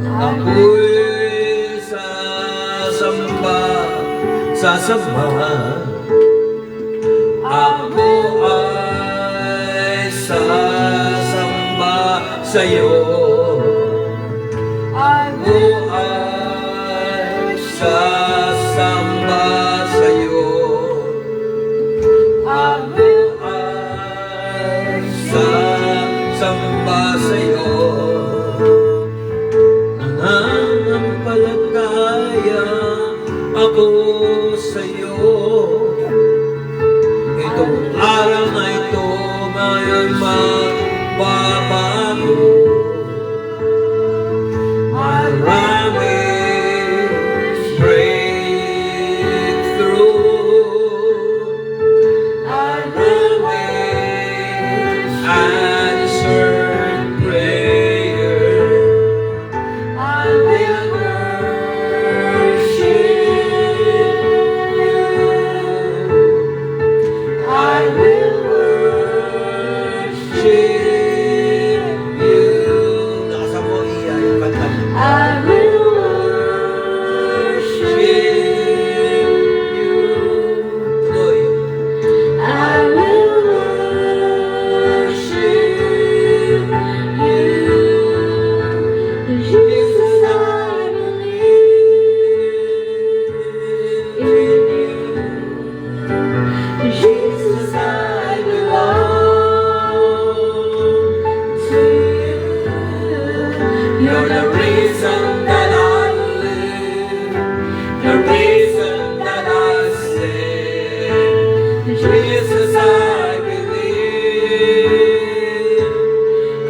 Ako'y sasamba. Ako ay sasamba sa'yo. Ako ay sasamba sa'yo. Ako ay sasamba sa'yo. Nananampalataya ako sa'yo. Itong araw na ito ngayon magbabago. Maraming breakthrough. Maraming answered prayer. I will worship you. I will worship you. Nakasama mo iya yung kanta mo. I will worship you. Tuloy. I will worship you. Jesus, I believe in you. Jesus, I belong to you. You're the reason that I live, the reason that I say, Jesus, I believe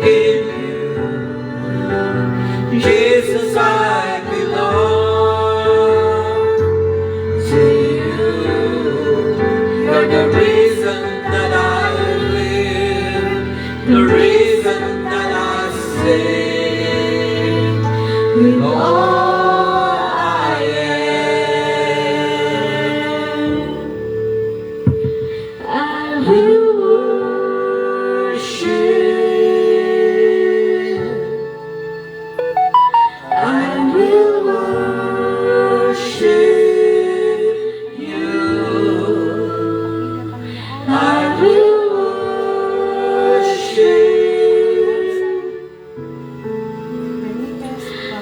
in you. Jesus, I belong to you. You're the reason that I live, the reason that I say, with all I am, I will worship. I will worship you. I will worship.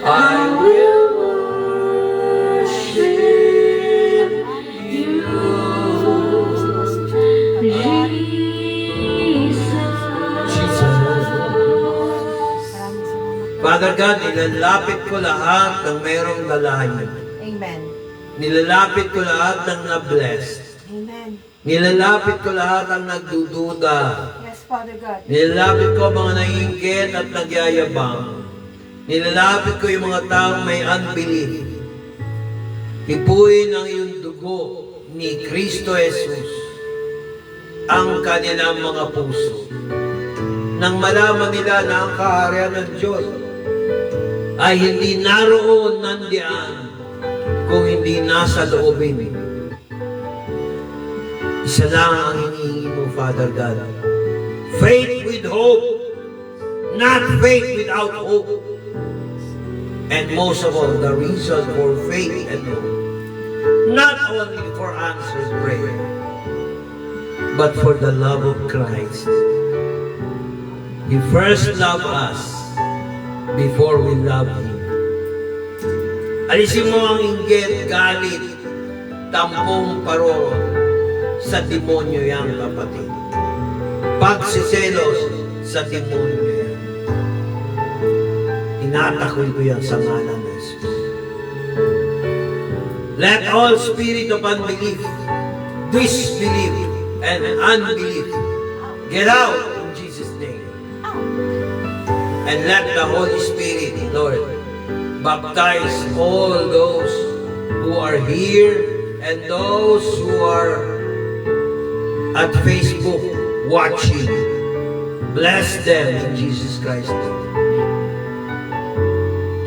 I will worship you. Father God, nilalapit ko lahat ng mayroong lalayo. Amen. Nilalapit ko lahat ng na-blessed. Amen. Nilalapit ko lahat ng nagdududa. Yes, Father God. Nilalapit ko ang mga naiinggit at nagyayabang. Nilalapit ko yung mga taong may unbelief. Hipuin ang iyong dugo ni Kristo Jesus ang kanilang mga puso. Nang malaman nila na ang kaharian ng Diyos ay hindi naroon nandiyan kung hindi nasa loobin. Isa lang ang hinihingi mo, Father God. Faith with hope, not faith without hope. And most of all, the reason for faith and hope, not only for answered prayer, but for the love of Christ. He first loved us before we love Him. Alisin mo ang inggit, galit, tampong paroro sa demonyo yang kapatid. Pagsiselos sa demonyo yan. Tinatakol ko yan sa ngalan ng Jesus. Let all spirit of unbelief, disbelief, and unbelief get out in Jesus' name. And let the Holy Spirit, Lord, baptize all those who are here and those who are at Facebook watching. Bless them in Jesus Christ's name.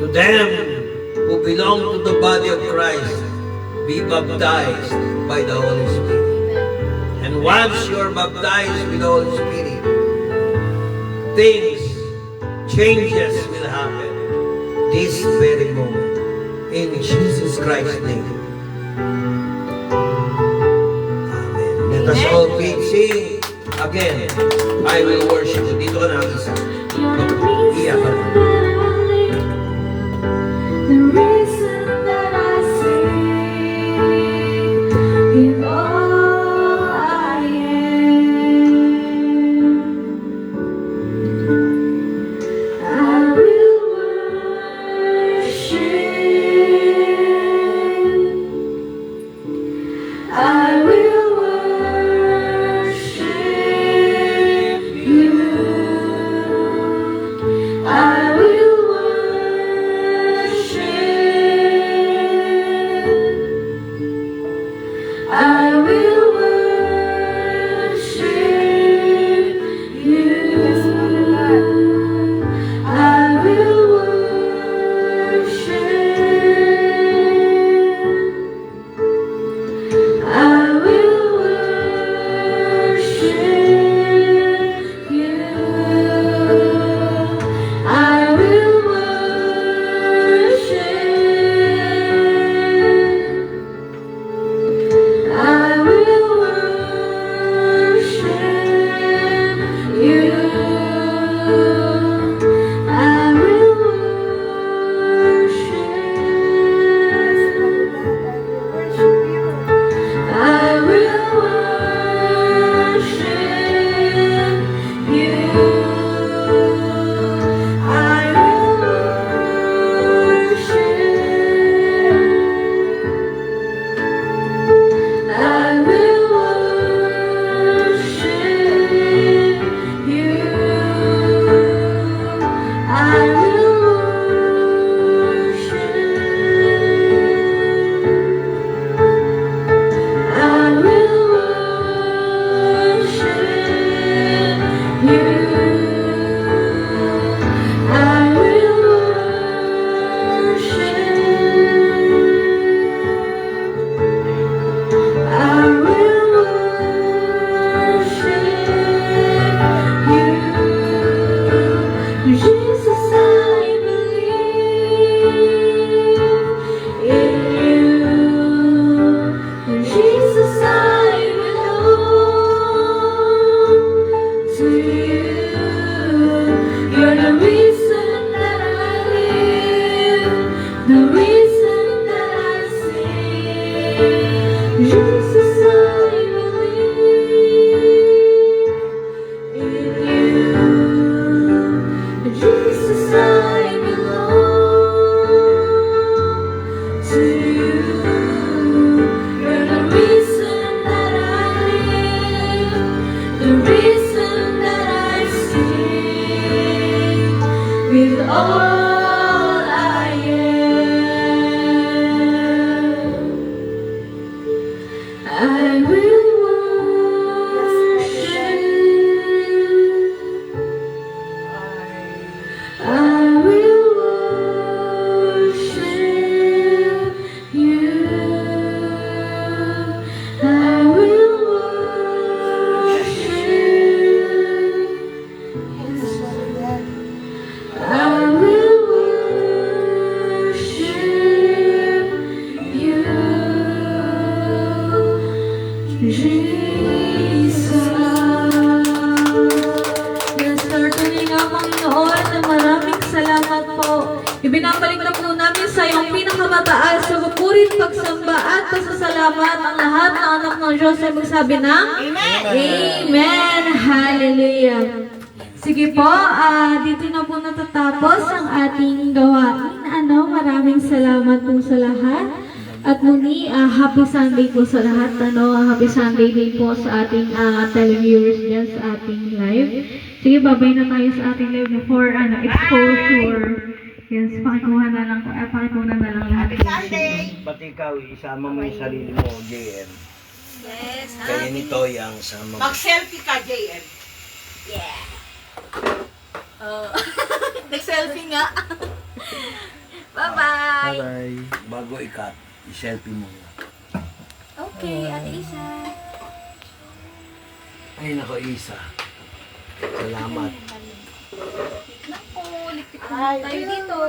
To them who belong to the body of Christ, be baptized by the Holy Spirit. And once you are baptized with the Holy Spirit, changes will happen this very moment. In Jesus Christ's name. Amen. Let us all sing again. I will worship you. Dito na ang isa. Iyak ka na. The reason that I sing, give all I am. I will worship. I will worship you. with all I am. I will worship. I will worship you. I will worship. I will worship you, Jesus. Yes, Lord, tunay nga Panginoon, na maraming salamat po. Ibinabalik na po namin sa iyong pinakamataas sa mapurit pagsamba at pasasalamat ang lahat ng anak ng Diyos ay magsabi ng Amen! Amen! Hallelujah! Sige po, dito na po natatapos ang ating gawain. Maraming salamat po sa lahat. At muli, happy Sunday po sa lahat. Happy Sunday din po sa ating televiewers dyan sa ating live. Sige, babay na tayo sa ating live for exposure. Yes, pakikuha na lang lahat. Pati ikaw, isama mo yung sarili mo, JM. Yes, Kaya nito yung sama mo. Mag-selfie ka, JM. Nag-selfie nga. Bye-bye. Bye-bye. Bago ikat, i-selfie mo nga. Okay, Ate Isa. Ay, nako, Isa. Salamat. Naku, likit na tayo dito.